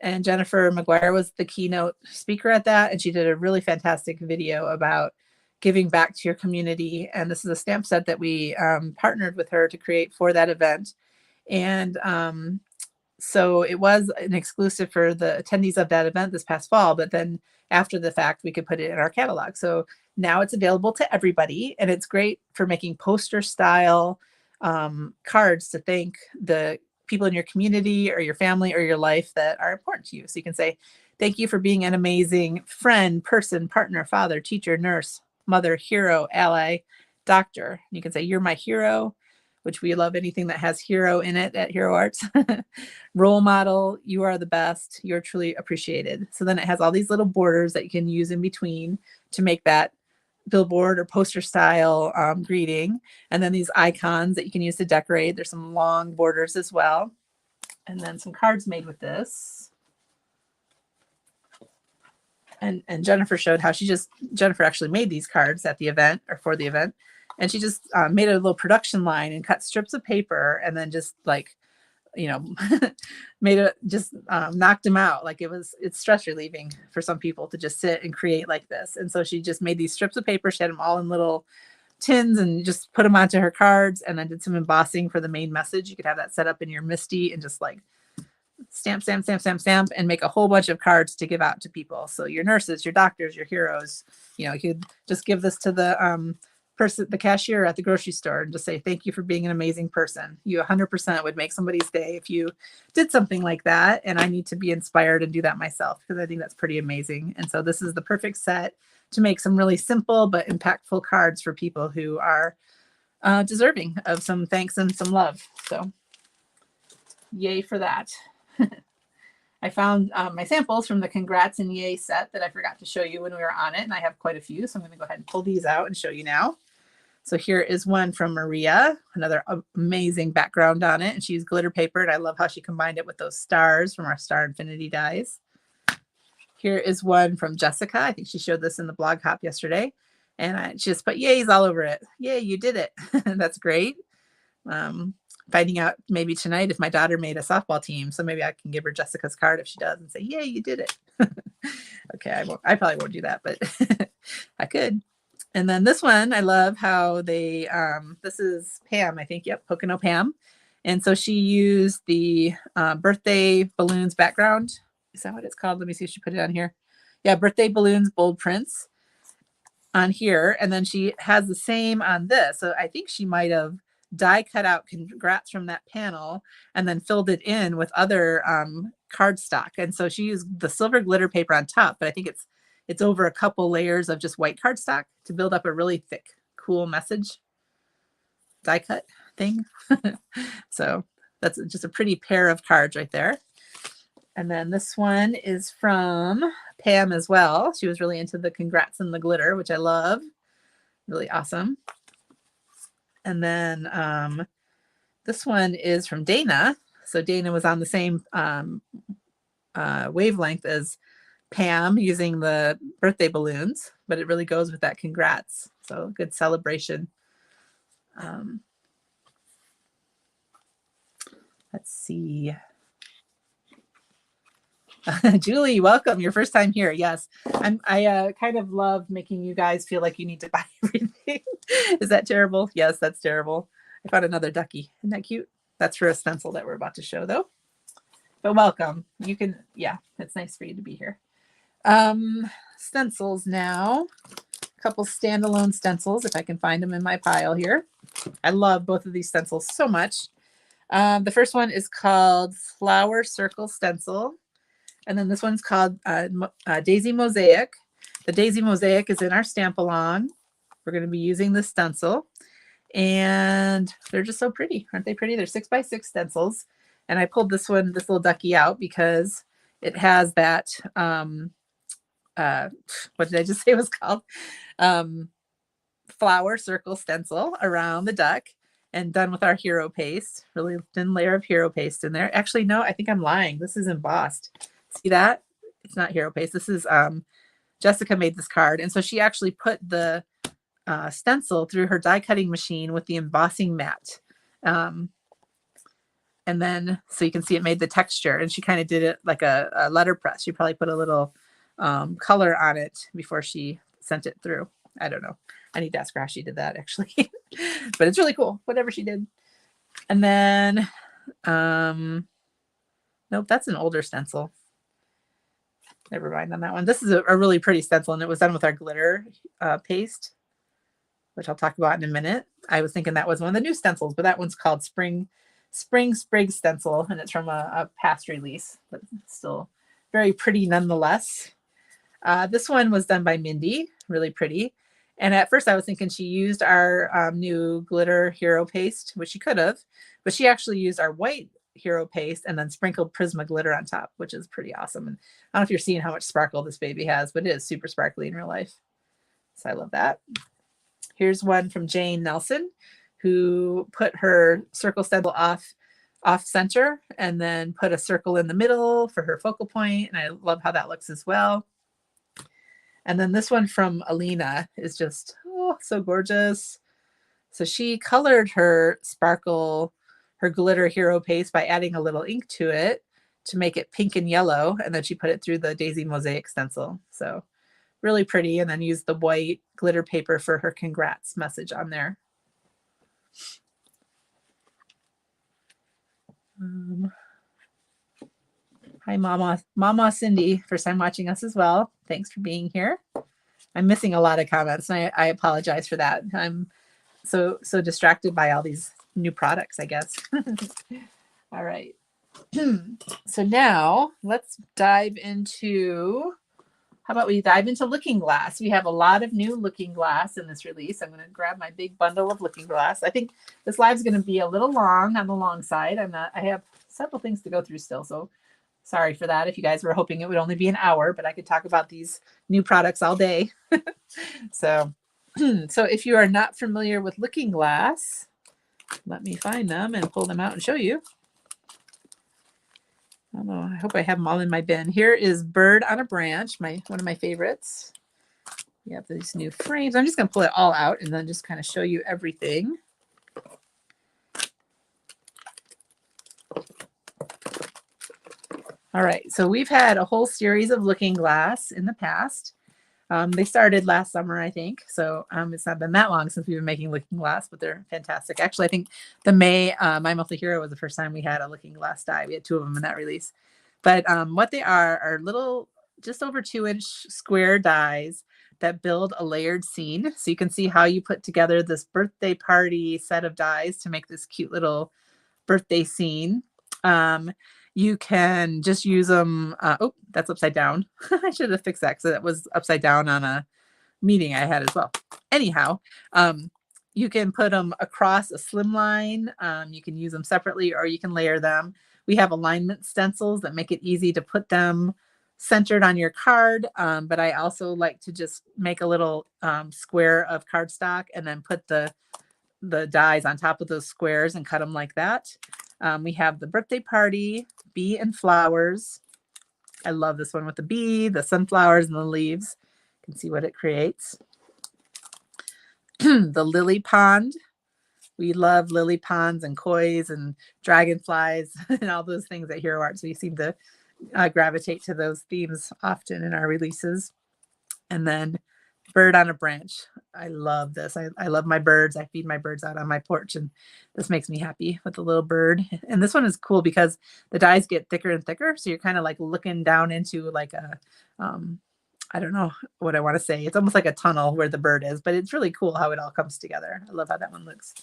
and Jennifer McGuire was the keynote speaker at that, and she did a really fantastic video about giving back to your community. And this is a stamp set that we partnered with her to create for that event. And so it was an exclusive for the attendees of that event this past fall, but then after the fact, we could put it in our catalog. So now it's available to everybody, and it's great for making poster style cards to thank the people in your community or your family or your life that are important to you. So you can say, thank you for being an amazing friend, person, partner, father, teacher, nurse, mother, hero, ally, doctor. You can say, you're my hero, which we love anything that has hero in it at Hero Arts. Role model, you are the best, you're truly appreciated. So then it has all these little borders that you can use in between to make that billboard or poster style greeting. And then these icons that you can use to decorate. There's some long borders as well. And then some cards made with this. And Jennifer showed how Jennifer actually made these cards at the event or for the event. And she just made a little production line and cut strips of paper and then just made it, just knocked them out. Like it's stress relieving for some people to just sit and create like this. And so she just made these strips of paper. She had them all in little tins and just put them onto her cards, and then did some embossing for the main message. You could have that set up in your Misty and just like stamp, stamp, stamp, stamp, stamp, and make a whole bunch of cards to give out to people. So your nurses, your doctors, your heroes, you could just give this to the person, the cashier at the grocery store, and just say, thank you for being an amazing person. You 100% would make somebody's day if you did something like that. And I need to be inspired and do that myself, because I think that's pretty amazing. And so this is the perfect set to make some really simple but impactful cards for people who are deserving of some thanks and some love. So yay for that. I found my samples from the Congrats and Yay set that I forgot to show you when we were on it, and I have quite a few, so I'm going to go ahead and pull these out and show you now. So here is one from Maria, another amazing background on it, and she used glitter paper, and I love how she combined it with those stars from our Star Infinity dies. Here is one from Jessica. I think she showed this in the blog hop yesterday, and she just put yays all over it. Yay, you did it. That's great. Finding out maybe tonight if my daughter made a softball team, so maybe I can give her Jessica's card if she does and say, yay, you did it. Okay, I probably won't do that, but I could. And then this one, I love how they, this is Pam, I think, yep, Pocono Pam. And so she used the birthday balloons background. Is that what it's called? Let me see if she put it on here. Yeah, birthday balloons, bold prints on here. And then she has the same on this. So I think she might have die cut out congrats from that panel and then filled it in with other cardstock. And so she used the silver glitter paper on top, but I think it's over a couple layers of just white cardstock to build up a really thick, cool message die cut thing. So that's just a pretty pair of cards right there. And then this one is from Pam as well. She was really into the congrats and the glitter, which I love. Really awesome. And then this one is from Dana. So Dana was on the same wavelength as Pam using the birthday balloons, but it really goes with that congrats. So good celebration. Let's see. Julie, welcome. Your first time here. Yes, I kind of love making you guys feel like you need to buy everything. Is that terrible? Yes, that's terrible. I found another ducky. Isn't that cute? That's for a stencil that we're about to show, though. But welcome. You can, yeah, it's nice for you to be here. Stencils now. A couple standalone stencils, if I can find them in my pile here. I love both of these stencils so much. The first one is called Flower Circle Stencil. And then this one's called Daisy Mosaic. The Daisy Mosaic is in our stamp along. We're going to be using the stencil. And they're just so pretty. Aren't they pretty? They're 6x6 stencils. And I pulled this one, this little ducky out because it has that, what did I just say it was called? Flower circle stencil around the duck and done with our hero paste. Really thin layer of hero paste in there. Actually, no, I think I'm lying. This is embossed. See that? It's not hero paste. This is Jessica made this card. And so she actually put the stencil through her die cutting machine with the embossing mat. And then, so you can see it made the texture, and she kind of did it like a letterpress. She probably put a little color on it before she sent it through. I don't know. I need to ask her how she did that actually, but it's really cool, whatever she did. And then, nope, that's an older stencil. Never mind on that one. This is a really pretty stencil, and it was done with our glitter paste, which I'll talk about in a minute. I was thinking that was one of the new stencils, but that one's called Spring Sprig Stencil, and it's from a past release, but still very pretty nonetheless. This one was done by Mindy, really pretty. And at first I was thinking she used our new glitter hero paste, which she could have, but she actually used our white hero paste and then sprinkled Prisma glitter on top, which is pretty awesome. And I don't know if you're seeing how much sparkle this baby has, but it is super sparkly in real life. So I love that. Here's one from Jane Nelson, who put her circle stencil off center and then put a circle in the middle for her focal point. And I love how that looks as well. And then this one from Alina is just, oh, so gorgeous. So she colored her sparkle, her glitter hero paste by adding a little ink to it to make it pink and yellow. And then she put it through the Daisy Mosaic stencil. So Really pretty. And then use the white glitter paper for her congrats message on there. Hi, Mama Cindy, first time watching us as well. Thanks for being here. I'm missing a lot of comments, and I apologize for that. I'm so distracted by all these new products, I guess. All right. So now let's dive into, how about we dive into Looking Glass? We have a lot of new Looking Glass in this release. I'm going to grab my big bundle of Looking Glass. I think this live is going to be a little long, on the long side. I have several things to go through still, so sorry for that. If you guys were hoping it would only be an hour, but I could talk about these new products all day. So if you are not familiar with Looking Glass, let me find them and pull them out and show you. I hope I have them all in my bin. Here is Bird on a Branch, one of my favorites. We have these new frames. I'm just going to pull it all out and then just kind of show you everything. All right, so we've had a whole series of Looking Glass in the past. They started last summer, I think. So it's not been that long since we've been making Looking Glass, but they're fantastic. Actually, I think the May My Monthly Hero was the first time we had a Looking Glass die. We had 2 of them in that release. But what they are little, just over 2-inch square dies that build a layered scene. So you can see how you put together this birthday party set of dies to make this cute little birthday scene. You can just use them. Oh, that's upside down. I should have fixed that because that was upside down on a meeting I had as well. Anyhow, you can put them across a slim line. You can use them separately or you can layer them. We have alignment stencils that make it easy to put them centered on your card. But I also like to just make a little square of cardstock and then put the dies on top of those squares and cut them like that. We have the birthday party, bee and flowers. I love this one with the bee, the sunflowers, and the leaves. You can see what it creates. The lily pond. We love lily ponds and kois and dragonflies and all those things at Hero Art. So you seem to gravitate to those themes often in our releases. And then Bird on a Branch. I love this. I love my birds. I feed my birds out on my porch, and this makes me happy with the little bird. And this one is cool because the dies get thicker and thicker. So you're kind of like looking down into like a, I don't know what I want to say. It's almost like a tunnel where the bird is, but it's really cool how it all comes together. I love how that one looks.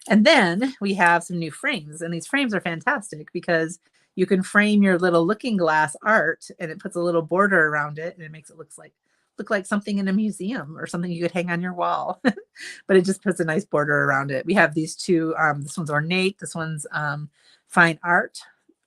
And then we have some new frames, and these frames are fantastic because you can frame your little Looking Glass art and it puts a little border around it and it makes it look like something in a museum or something you could hang on your wall. But it just puts a nice border around it. We have these 2. This one's ornate. This one's fine art,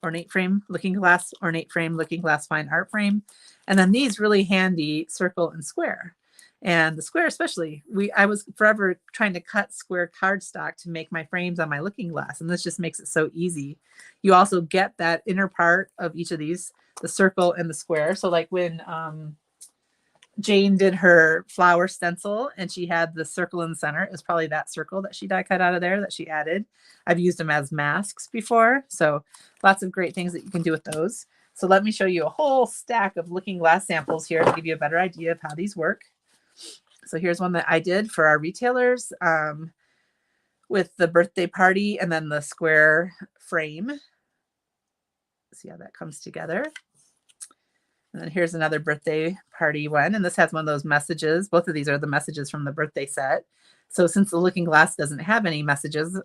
ornate frame, Looking Glass, ornate frame, Looking Glass, fine art frame. And then these really handy circle and square. And the square especially, I was forever trying to cut square cardstock to make my frames on my Looking Glass. And this just makes it so easy. You also get that inner part of each of these, the circle and the square. So like when Jane did her flower stencil and she had the circle in the center, it was probably that circle that she die cut out of there that she added. I've used them as masks before. So lots of great things that you can do with those. So let me show you a whole stack of Looking Glass samples here to give you a better idea of how these work. So here's one that I did for our retailers with the birthday party and then the square frame. See how that comes together. And then here's another birthday party one. And this has one of those messages. Both of these are the messages from the birthday set. So since the Looking Glass doesn't have any messages,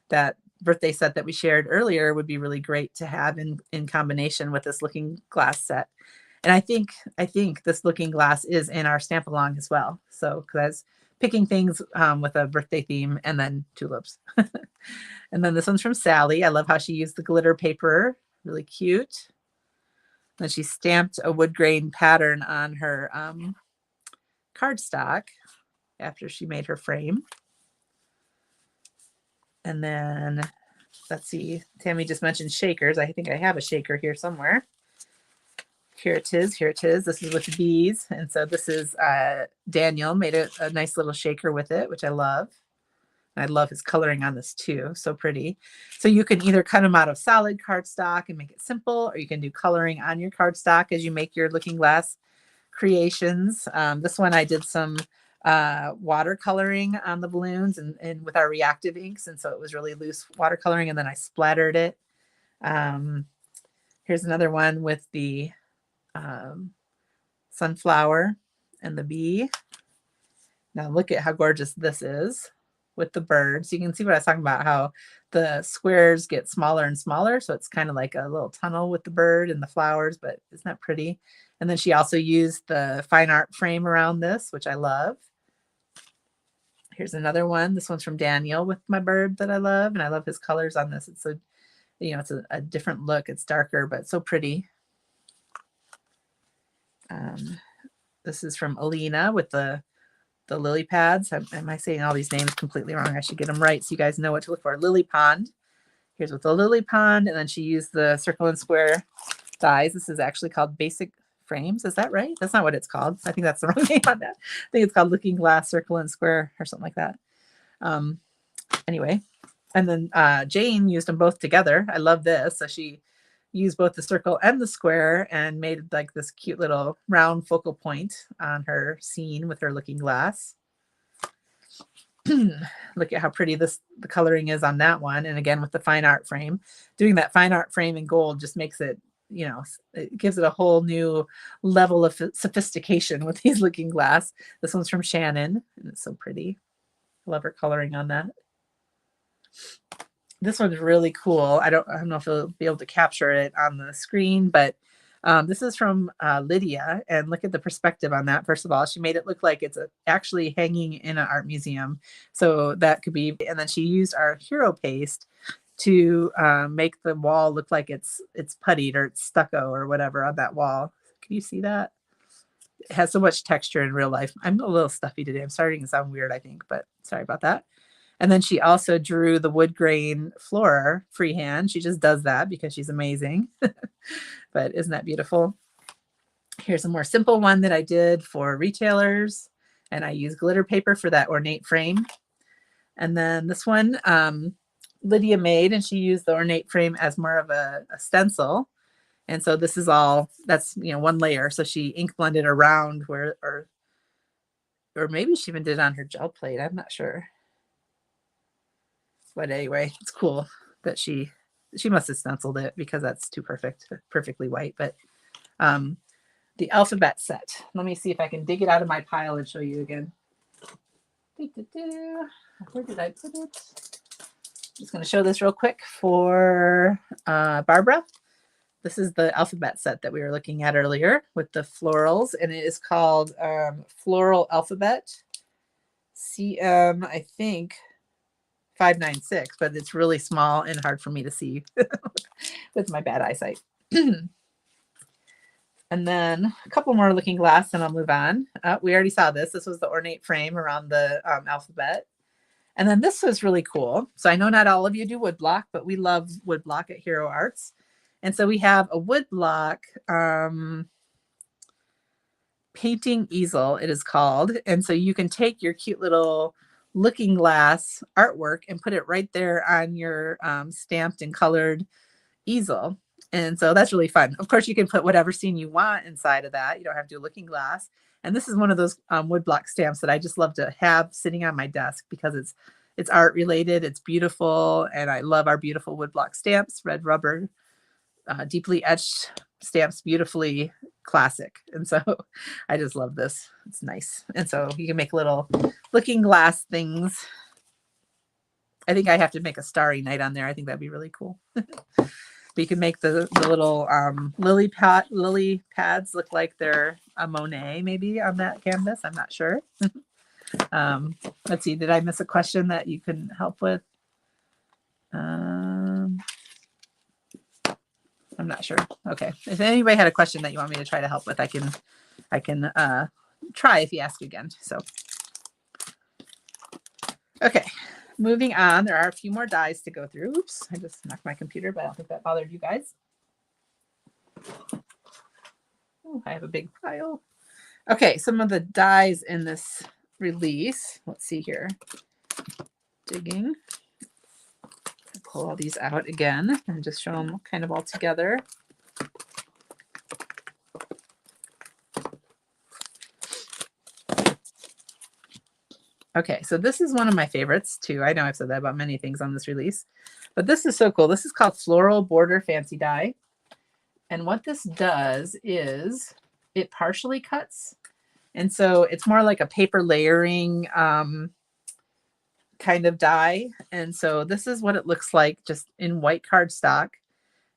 that birthday set that we shared earlier would be really great to have in combination with this Looking Glass set. And I think this Looking Glass is in our stamp along as well. So because picking things with a birthday theme and then tulips. And then this one's from Sally. I love how she used the glitter paper. Really cute. Then she stamped a wood grain pattern on her cardstock after she made her frame. And then, let's see, Tammy just mentioned shakers. I think I have a shaker here somewhere. Here it is. Here it is. This is with the bees. And so this is Daniel made a nice little shaker with it, which I love. I love his coloring on this too. So pretty. So you can either cut them out of solid cardstock and make it simple, or you can do coloring on your cardstock as you make your Looking Glass creations. This one I did some watercoloring on the balloons and with our reactive inks. And so it was really loose watercoloring, and then I splattered it. Here's another one with the sunflower and the bee. Now look at how gorgeous this is with the birds. You can see what I was talking about, how the squares get smaller and smaller. So it's kind of like a little tunnel with the bird and the flowers, but isn't that pretty? And then she also used the fine art frame around this, which I love. Here's another one. This one's from Daniel with my bird that I love. And I love his colors on this. It's so, it's a different look. It's darker, but so pretty. This is from Alina with the lily pads. Am I saying all these names completely wrong? I should get them right so you guys know what to look for. Lily pond. Here's with the lily pond. And then she used the circle and square dies. This is actually called basic frames. Is that right? That's not what it's called. I think that's the wrong name on that. I think it's called looking glass, circle and square, or something like that. Anyway, and then Jane used them both together. I love this. So she used both the circle and the square and made like this cute little round focal point on her scene with her looking glass. Look at how pretty the coloring is on that one. And again, with the fine art frame, doing that fine art frame in gold just makes it, it gives it a whole new level of sophistication with these looking glass. This one's from Shannon, and it's so pretty. I love her coloring on that. This one's really cool. I don't know if you'll be able to capture it on the screen, but this is from Lydia, and look at the perspective on that. First of all, she made it look like it's actually hanging in an art museum. So that could be, and then she used our hero paste to make the wall look like it's puttied or it's stucco or whatever on that wall. Can you see that? It has so much texture in real life. I'm a little stuffy today. I'm starting to sound weird, I think, but sorry about that. And then she also drew the wood grain floor freehand. She just does that because she's amazing. But isn't that beautiful? Here's a more simple one that I did for retailers. And I use glitter paper for that ornate frame. And then this one Lydia made, and she used the ornate frame as more of a stencil. And so this is all, that's, one layer. So she ink blended around where, or maybe she even did it on her gel plate. I'm not sure. But anyway, it's cool that she must have stenciled it because that's too perfectly white. But the alphabet set. Let me see if I can dig it out of my pile and show you again. Where did I put it? Just going to show this real quick for Barbara. This is the alphabet set that we were looking at earlier with the florals, and it is called Floral Alphabet CM, I think, 596, but it's really small and hard for me to see with my bad eyesight. And then a couple more looking glass and I'll move on. We already saw this. This was the ornate frame around the alphabet. And then this was really cool. So I know not all of you do woodblock, but we love woodblock at Hero Arts. And so we have a woodblock painting easel, it is called. And so you can take your cute little looking glass artwork and put it right there on your stamped and colored easel. And so that's really fun. Of course, you can put whatever scene you want inside of that. You don't have to do a looking glass. And this is one of those woodblock stamps that I just love to have sitting on my desk because it's art related. It's beautiful. And I love our beautiful woodblock stamps, red rubber, deeply etched stamps, beautifully classic. And so I just love this. It's nice. And so you can make little looking glass things. I think I have to make a starry night on there. I think that'd be really cool. But you can make the little lily pads look like they're a Monet maybe on that canvas. I'm not sure. Let's see. Did I miss a question that you can help with? I'm not sure. Okay. If anybody had a question that you want me to try to help with, I can try if you ask again. So, okay. Moving on, there are a few more dies to go through. Oops, I just knocked my computer, but I don't think that bothered you guys. Oh, I have a big pile. Okay, some of the dies in this release. Let's see here. Digging. Pull all these out again and just show them kind of all together. Okay, so this is one of my favorites too. I know I've said that about many things on this release, but this is so cool. This is called Floral Border Fancy Die. And what this does is it partially cuts. And so it's more like a paper layering kind of die. And so this is what it looks like just in white cardstock.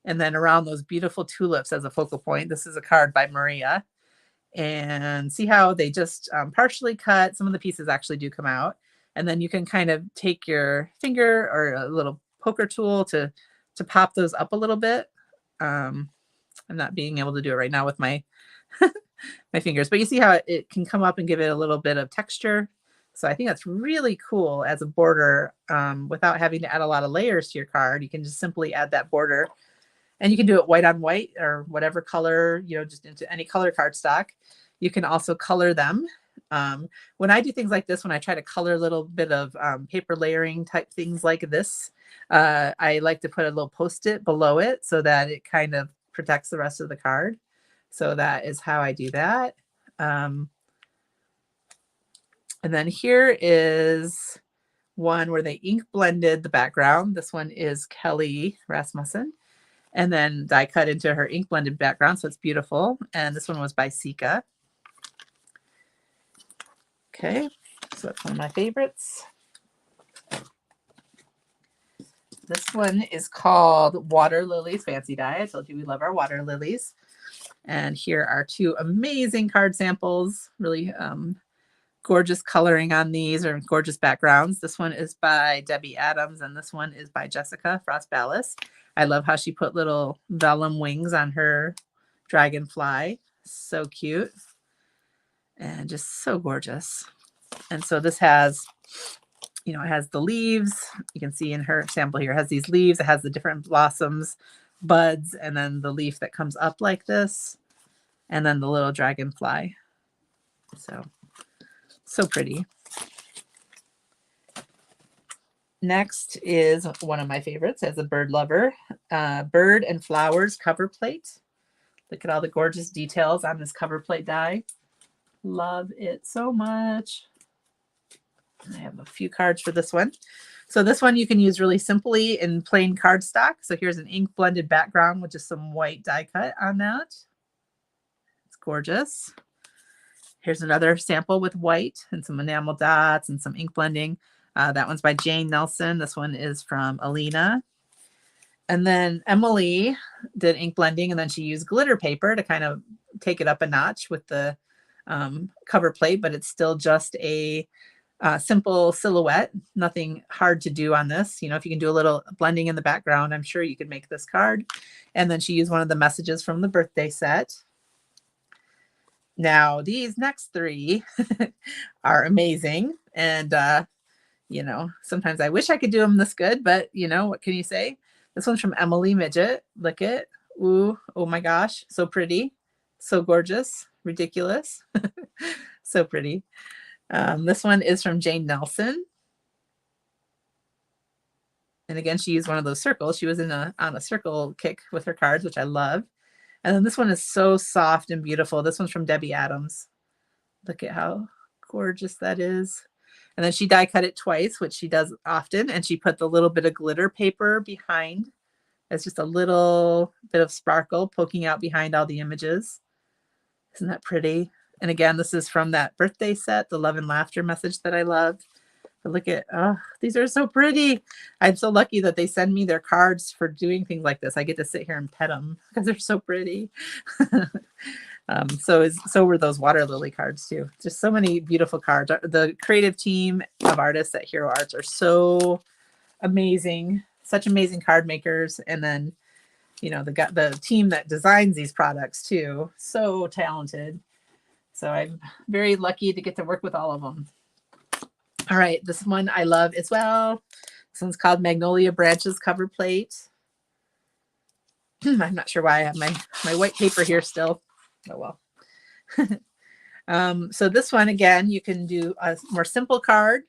And then around those beautiful tulips as a focal point. This is a card by Maria. And see how they just partially cut. Some of the pieces actually do come out. And then you can kind of take your finger or a little poker tool to pop those up a little bit. I'm not being able to do it right now with my my fingers, but you see how it can come up and give it a little bit of texture. So I think that's really cool as a border without having to add a lot of layers to your card. You can just simply add that border, and you can do it white on white or whatever color, just into any color cardstock. You can also color them. When I do things like this, when I try to color a little bit of paper layering type things like this, I like to put a little Post-it below it so that it kind of protects the rest of the card. So that is how I do that. And then here is one where they ink blended the background. This one is Kelly Rasmussen. And then die cut into her ink blended background. So it's beautiful. And this one was by Sika. Okay, so that's one of my favorites. This one is called Water Lilies Fancy Die. I told you we love our water lilies. And here are two amazing card samples. Really gorgeous coloring on these, or gorgeous backgrounds. This one is by Debbie Adams, and this one is by Jessica Frost Ballas. I love how she put little vellum wings on her dragonfly. So cute. And just so gorgeous. And so this has, it has the leaves. You can see in her sample here, it has these leaves. It has the different blossoms, buds, and then the leaf that comes up like this. And then the little dragonfly. So pretty. Next is one of my favorites as a bird lover, Bird and Flowers cover plate. Look at all the gorgeous details on this cover plate die. Love it so much. I have a few cards for this one. So this one you can use really simply in plain cardstock. So here's an ink blended background with just some white die cut on that. It's gorgeous. Here's another sample with white and some enamel dots and some ink blending. That one's by Jane Nelson. This one is from Alina. And then Emily did ink blending, and then she used glitter paper to kind of take it up a notch with the cover plate, but it's still just a simple silhouette. Nothing hard to do on this. If you can do a little blending in the background, I'm sure you could make this card. And then she used one of the messages from the birthday set. Now, these next three are amazing. And, sometimes I wish I could do them this good, but, what can you say? This one's from Emily Midget. Look at, ooh, oh my gosh, so pretty, so gorgeous, ridiculous, so pretty. This one is from Jane Nelson. And again, she used one of those circles. She was on a circle kick with her cards, which I love. And then this one is so soft and beautiful. This one's from Debbie Adams. Look at how gorgeous that is. And then she die cut it twice, which she does often. And she put the little bit of glitter paper behind. It's just a little bit of sparkle poking out behind all the images. Isn't that pretty? And again, this is from that birthday set, the Love and Laughter message that I loved. But look at, these are so pretty. I'm so lucky that they send me their cards for doing things like this. I get to sit here and pet them because they're so pretty. So were those water lily cards too. Just so many beautiful cards. The creative team of artists at Hero Arts are so amazing, such amazing card makers. And then, the team that designs these products too, so talented. So I'm very lucky to get to work with all of them. All right, this one I love as well. This one's called Magnolia Branches cover plate. I'm not sure why I have my white paper here still. Oh well. So this one, again, you can do a more simple card.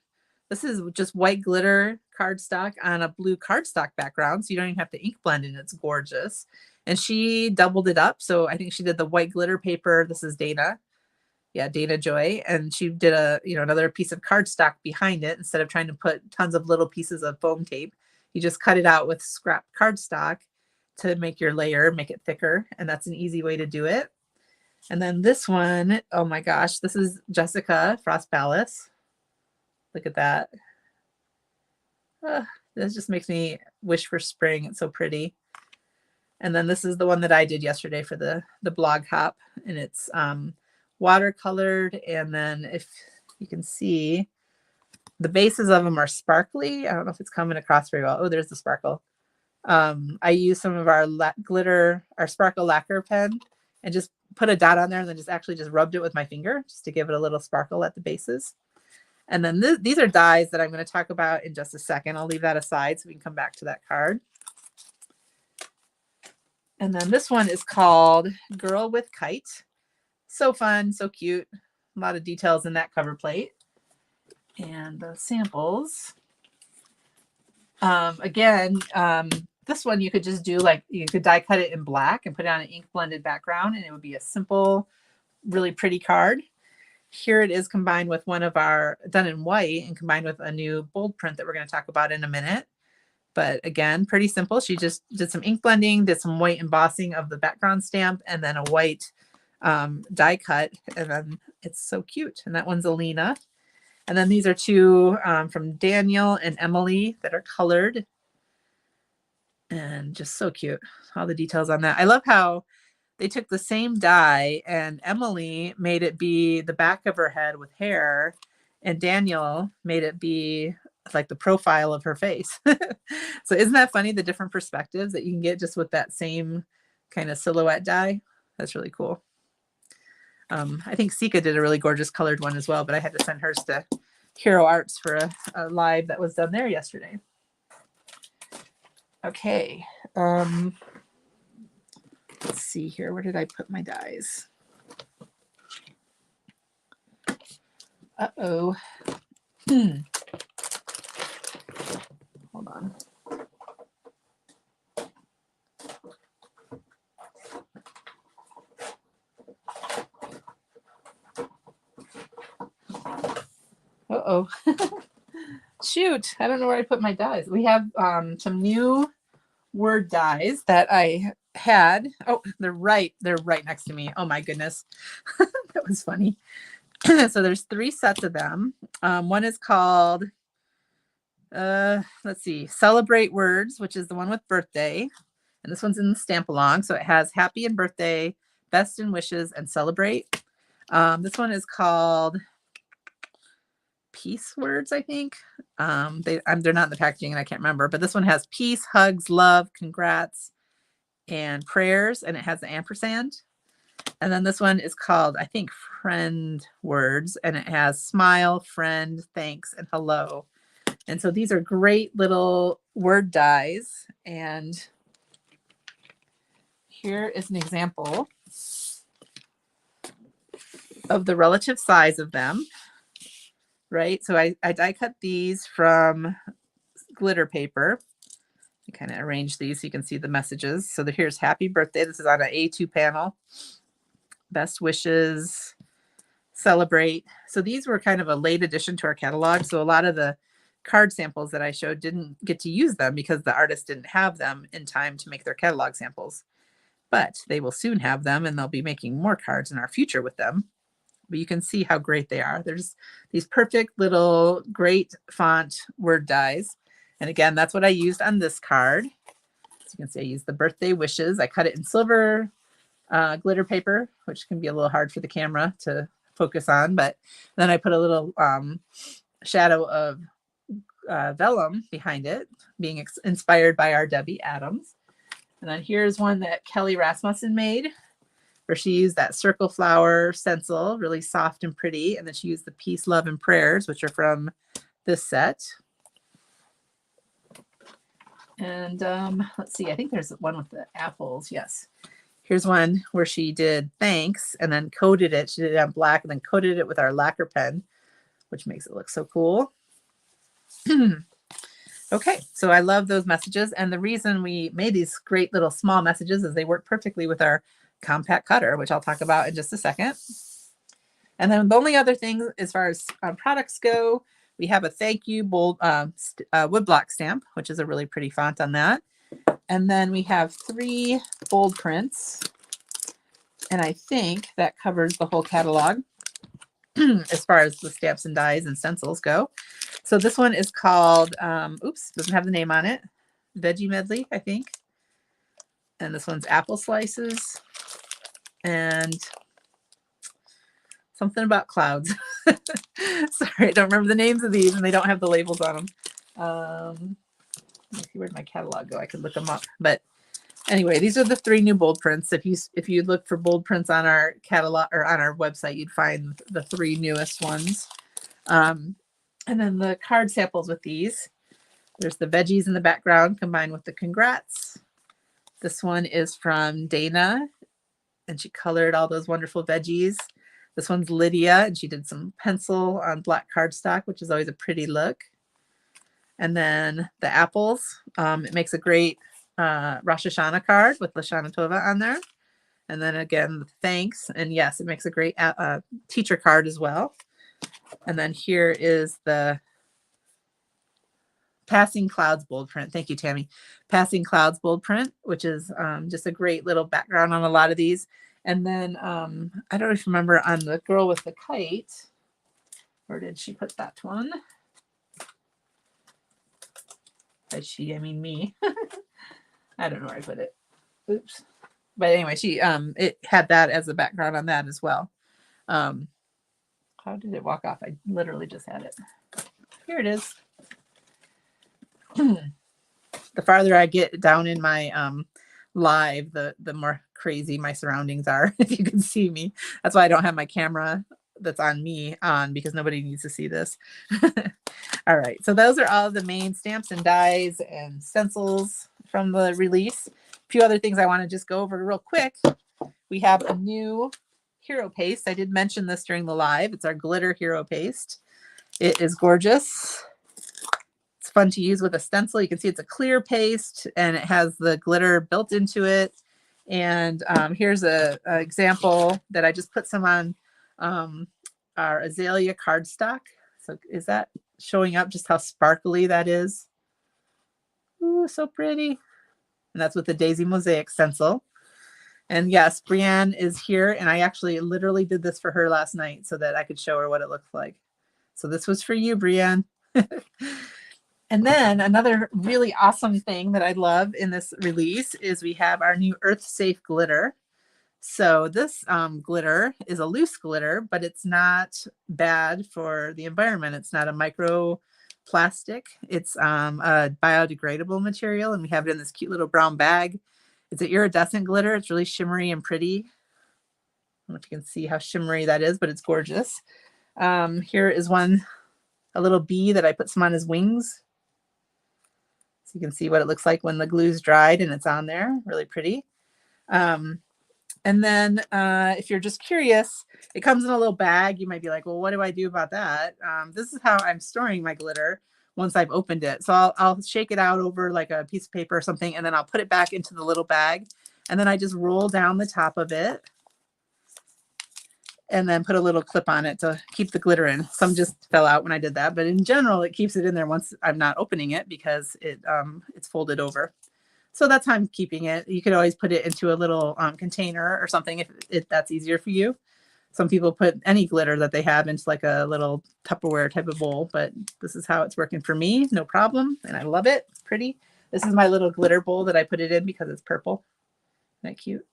This is just white glitter cardstock on a blue cardstock background, so you don't even have to ink blend it. It's gorgeous. And she doubled it up. So I think she did the white glitter paper. This is Dana. Yeah, Dana Joy. And she did another piece of cardstock behind it. Instead of trying to put tons of little pieces of foam tape, you just cut it out with scrap cardstock to make your layer, make it thicker. And that's an easy way to do it. And then this one, oh my gosh, this is Jessica Frost Palace. Look at that. This just makes me wish for spring. It's so pretty. And then this is the one that I did yesterday for the blog hop, and it's watercolored. And then if you can see, the bases of them are sparkly. I don't know if it's coming across very well. Oh, there's the sparkle. I use some of our sparkle lacquer pen and just put a dot on there, and then just rubbed it with my finger just to give it a little sparkle at the bases. And then these are dies that I'm going to talk about in just a second. I'll leave that aside so we can come back to that card. And then this one is called Girl with Kite. So fun, so cute. A lot of details in that cover plate. And the samples. This one you could just do you could die cut it in black and put it on an ink blended background, and it would be a simple, really pretty card. Here it is combined with one of our done in white and combined with a new bold print that we're going to talk about in a minute. But again, pretty simple. She just did some ink blending, did some white embossing of the background stamp, and then a white die cut. And then it's so cute. And that one's Alina. And then these are two from Daniel and Emily that are colored. And just so cute. All the details on that. I love how they took the same die, and Emily made it be the back of her head with hair, and Daniel made it be like the profile of her face. So isn't that funny, the different perspectives that you can get just with that same kind of silhouette die? That's really cool. I think Sika did a really gorgeous colored one as well, but I had to send hers to Hero Arts for a live that was done there yesterday. Okay. Let's see here. Where did I put my dies? Uh-oh. Hold on. Uh-oh. Shoot. I don't know where I put my dies. We have some new word dies that I had. Oh, they're right next to me. Oh my goodness. That was funny. So there's 3 sets of them. One is called let's see, Celebrate Words, which is the one with birthday. And this one's in the stamp along. So it has happy and birthday, best and wishes, and celebrate. This one is called Peace Words, I think. They're not in the packaging and I can't remember, but this one has peace, hugs, love, congrats, and prayers, and it has the ampersand. And then this one is called, I think, Friend Words, and it has smile, friend, thanks, and hello. And so these are great little word dies. And here is an example of the relative size of them, right? So I die cut these from glitter paper. I kind of arrange these so you can see the messages. So here's happy birthday. This is on an A2 panel. Best wishes, celebrate. So these were kind of a late addition to our catalog. So a lot of the card samples that I showed didn't get to use them because the artist didn't have them in time to make their catalog samples. But they will soon have them, and they'll be making more cards in our future with them. But you can see how great they are. There's these perfect little great font word dies. And again, that's what I used on this card. So you can see I used the birthday wishes. I cut it in silver glitter paper, which can be a little hard for the camera to focus on. But then I put a little shadow of vellum behind it, being inspired by our Debbie Adams. And then here's one that Kelly Rasmussen made, where she used that circle flower stencil, really soft and pretty. And then she used the peace, love, and prayers, which are from this set. And let's see, I think there's one with the apples. Yes. Here's one where she did thanks and then coated it. She did it on black and then coated it with our lacquer pen, which makes it look so cool. Okay, so I love those messages. And the reason we made these great little small messages is they work perfectly with our compact cutter, which I'll talk about in just a second. And then the only other thing as far as products go, we have a thank you bold woodblock stamp, which is a really pretty font on that. And then we have 3 bold prints. And I think that covers the whole catalog as far as the stamps and dies and stencils go. So this one is called, doesn't have the name on it. Veggie Medley, I think. And this one's apple slices. And something about clouds. Sorry, I don't remember the names of these, and they don't have the labels on them. Let me see, where'd my catalog go? I could look them up. But anyway, these are the 3 new bold prints. If you look for bold prints on our catalog or on our website, you'd find the 3 newest ones. And then the card samples with these. There's the veggies in the background combined with the congrats. This one is from Dana, and she colored all those wonderful veggies. This one's Lydia, and she did some pencil on black cardstock, which is always a pretty look. And then the apples. It makes a great Rosh Hashanah card with Lashana Tova on there. And then again, thanks. And yes, it makes a great teacher card as well. And then here is the Passing Clouds bold print. Thank you, Tammy. Passing Clouds bold print, which is just a great little background on a lot of these. And then I don't even remember on the girl with the kite. Where did she put that one? By she, I mean me. I don't know where I put it. Oops. But anyway, she it had that as a background on that as well. How did it walk off? I literally just had it. Here it is. The farther I get down in my live, the more crazy my surroundings are. If you can see me, that's why I don't have my camera that's on me on, because nobody needs to see this. All right, so those are all the main stamps and dies and stencils from the release. A few other things I want to just go over real quick. We have a new hero paste. I did mention this during the live. It's our glitter hero paste. It is gorgeous. It's fun to use with a stencil. You can see it's a clear paste and it has the glitter built into it. And here's a example that I just put some on our azalea cardstock. So is that showing up just how sparkly that is? Ooh, so pretty. And that's with the Daisy Mosaic stencil. And yes, Brienne is here. And I actually literally did this for her last night so that I could show her what it looks like. So this was for you, Brienne. And then another really awesome thing that I love in this release is we have our new Earth Safe glitter. So this glitter is a loose glitter, but it's not bad for the environment. It's not a microplastic. It's a biodegradable material, and we have it in this cute little brown bag. It's an iridescent glitter. It's really shimmery and pretty. I don't know if you can see how shimmery that is, but it's gorgeous. Here is one, a little bee that I put some on his wings. So you can see what it looks like when the glue's dried and it's on there. Really pretty. And then if you're just curious, it comes in a little bag. You might be like, well, what do I do about that? This is how I'm storing my glitter once I've opened it. So I'll shake it out over like a piece of paper or something, and then I'll put it back into the little bag. And then I just roll down the top of it and then put a little clip on it to keep the glitter in. Some just fell out when I did that, but in general, it keeps it in there once I'm not opening it because it's folded over. So that's how I'm keeping it. You could always put it into a little container or something if that's easier for you. Some people put any glitter that they have into like a little Tupperware type of bowl, but this is how it's working for me. No problem. And I love it. It's pretty. This is my little glitter bowl that I put it in because it's purple. Isn't that cute?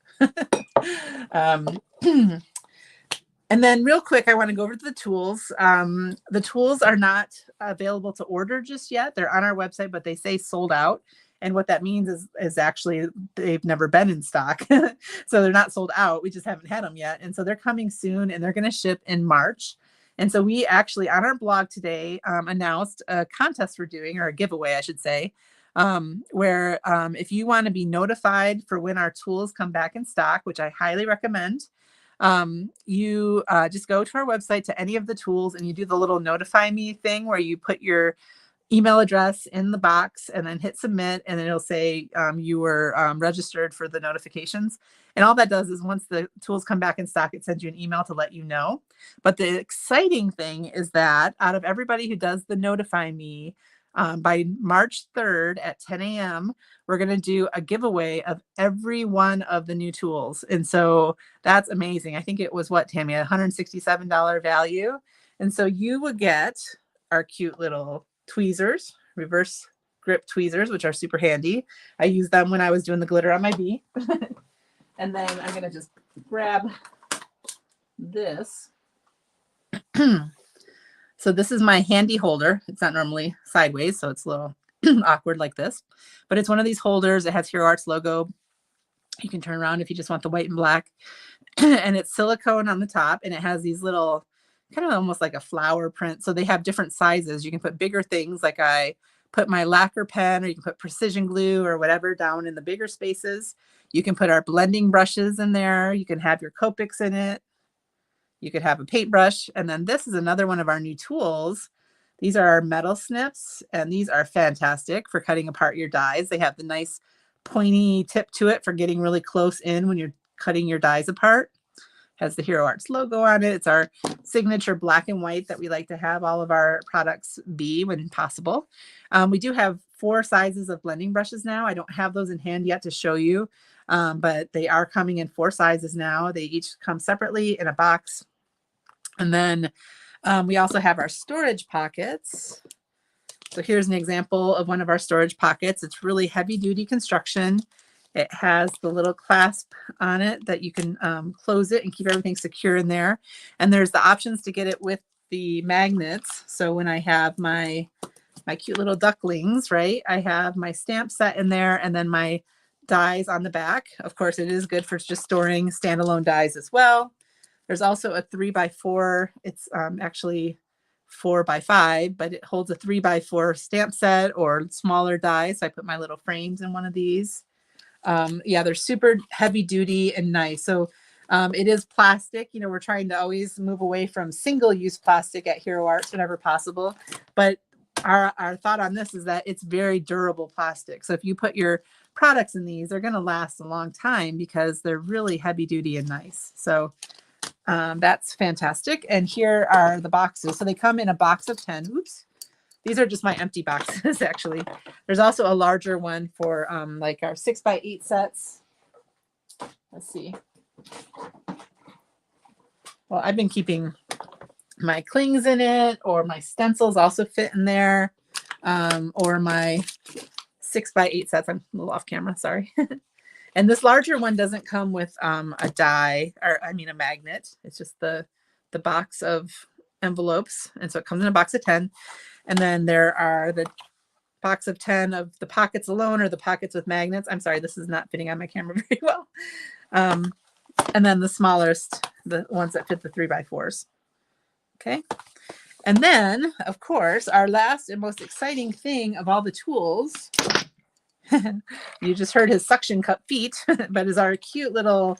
And then real quick, I want to go over to the tools. The tools are not available to order just yet. They're on our website, but they say sold out. And what that means is actually they've never been in stock. So they're not sold out. We just haven't had them yet. And so they're coming soon and they're going to ship in March. And so we actually on our blog today announced a contest we're doing, or a giveaway, I should say, where if you want to be notified for when our tools come back in stock, which I highly recommend, you just go to our website to any of the tools and you do the little notify me thing where you put your email address in the box and then hit submit, and then it'll say you were registered for the notifications. And all that does is once the tools come back in stock, it sends you an email to let you know. But the exciting thing is that out of everybody who does the notify me, by March 3rd at 10 a.m., we're going to do a giveaway of every one of the new tools. And so that's amazing. I think it was what, Tammy, $167 value. And so you will get our cute little tweezers, reverse grip tweezers, which are super handy. I used them when I was doing the glitter on my bee. And then I'm going to just grab this. So this is my handy holder. It's not normally sideways, so it's a little awkward like this. But it's one of these holders. It has Hero Arts logo. You can turn around if you just want the white and black. And it's silicone on the top, and it has these little kind of almost like a flower print. So they have different sizes. You can put bigger things, like I put my lacquer pen, or you can put precision glue or whatever down in the bigger spaces. You can put our blending brushes in there. You can have your Copics in it. You could have a paintbrush. And then this is another one of our new tools. These are our metal snips, and these are fantastic for cutting apart your dies. They have the nice pointy tip to it for getting really close in when you're cutting your dies apart. Has the Hero Arts logo on it. It's our signature black and white that we like to have all of our products be when possible. We do have 4 sizes of blending brushes now. I don't have those in hand yet to show you, but they are coming in 4 sizes now. They each come separately in a box. And then we also have our storage pockets. So here's an example of one of our storage pockets. It's really heavy duty construction. It has the little clasp on it that you can close it and keep everything secure in there. And there's the options to get it with the magnets. So when I have my cute little ducklings, right, I have my stamp set in there and then my dies on the back. Of course, it is good for just storing standalone dies as well. There's also a 3x4. It's actually 4x5, but it holds a 3x4 stamp set or smaller dies. So I put my little frames in one of these. Yeah, they're super heavy duty and nice. So it is plastic. You know, we're trying to always move away from single-use plastic at Hero Arts whenever possible. But our thought on this is that it's very durable plastic. So if you put your products in these, they're going to last a long time because they're really heavy duty and nice. So that's fantastic. And here are the boxes. So they come in a box of 10. Oops. These are just my empty boxes, actually. There's also a larger one for like our 6x8 sets. Let's see. Well, I've been keeping my clings in it, or my stencils also fit in there, or my 6x8 sets. I'm a little off camera, sorry. And this larger one doesn't come with a die, or I mean a magnet. It's just the box of envelopes. And so it comes in a box of 10. And then there are the box of 10 of the pockets alone, or the pockets with magnets. I'm sorry, this is not fitting on my camera very well. And then the smallest, the ones that fit the 3x4s. Okay. And then, of course, our last and most exciting thing of all the tools, you just heard his suction cup feet, but is our cute little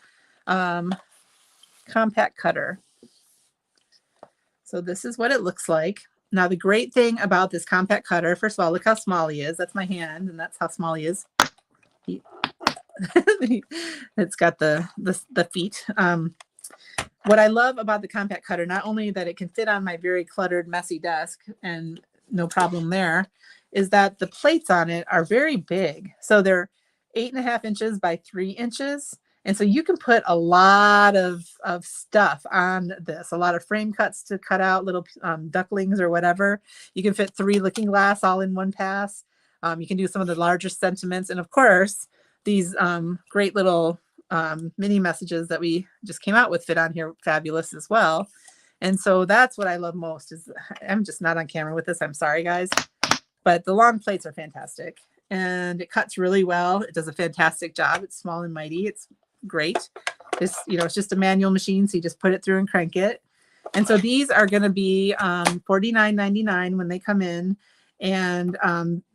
compact cutter. So this is what it looks like. Now, the great thing about this compact cutter, first of all, look how small he is. That's my hand, and that's how small he is. It's got the feet. What I love about the compact cutter, not only that it can fit on my very cluttered, messy desk, and no problem there, is that the plates on it are very big. So they're 8.5 inches by 3 inches. And so you can put a lot of stuff on this, a lot of frame cuts to cut out little ducklings or whatever. You can fit 3 looking glass all in one pass. You can do some of the larger sentiments. And of course, these great little mini messages that we just came out with fit on here fabulous as well. And so that's what I love most is I'm just not on camera with this. I'm sorry, guys. But the long plates are fantastic. And it cuts really well. It does a fantastic job. It's small and mighty. It's great. It's, you know, it's just a manual machine, so you just put it through and crank it. And so these are going to be $49.99 when they come in, and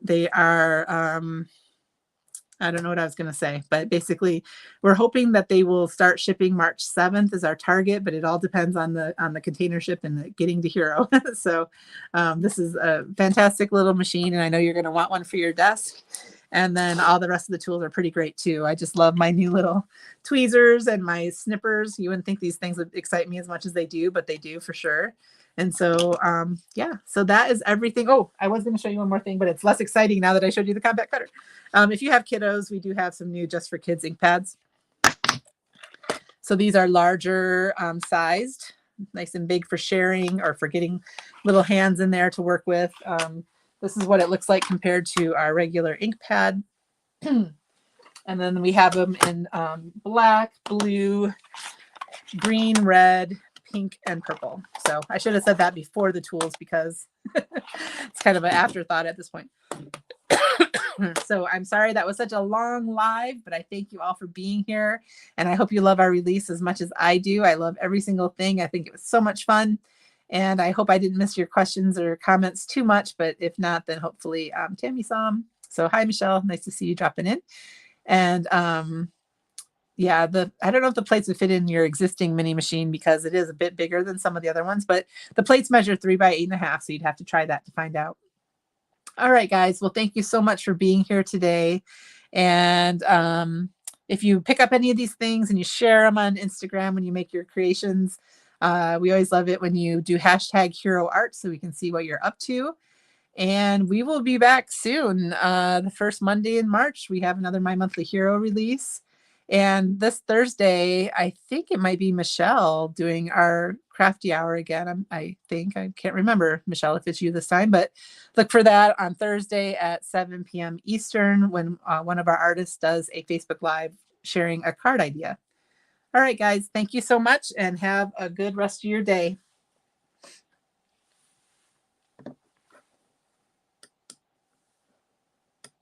they are I don't know what I was going to say, but basically we're hoping that they will start shipping March 7th is our target, but it all depends on the container ship and the getting to Hero. So this is a fantastic little machine, and I know you're going to want one for your desk. And then all the rest of the tools are pretty great too. I just love my new little tweezers and my snippers. You wouldn't think these things would excite me as much as they do, but they do for sure. And so, yeah, so that is everything. Oh, I was going to show you one more thing, but it's less exciting now that I showed you the compact cutter. If you have kiddos, we do have some new Just for Kids ink pads. So these are larger sized, nice and big for sharing or for getting little hands in there to work with. This is what it looks like compared to our regular ink pad. And then we have them in black, blue, green, red, pink, and purple. So I should have said that before the tools because it's kind of an afterthought at this point. So I'm sorry that was such a long live, but I thank you all for being here. And I hope you love our release as much as I do. I love every single thing. I think it was so much fun. And I hope I didn't miss your questions or comments too much, but if not, then hopefully Tammy saw them. So hi, Michelle. Nice to see you dropping in. And yeah, I don't know if the plates would fit in your existing mini machine because it is a bit bigger than some of the other ones, but the plates measure 3 by 8.5. So you'd have to try that to find out. All right, guys. Well, thank you so much for being here today. And if you pick up any of these things and you share them on Instagram when you make your creations, we always love it when you do #HeroArt so we can see what you're up to. And we will be back soon. The first Monday in March, we have another My Monthly Hero release. And this Thursday, I think it might be Michelle doing our crafty hour again. I think, I can't remember, Michelle, if it's you this time, but look for that on Thursday at 7 p.m. Eastern when one of our artists does a Facebook Live sharing a card idea. All right, guys, thank you so much and have a good rest of your day.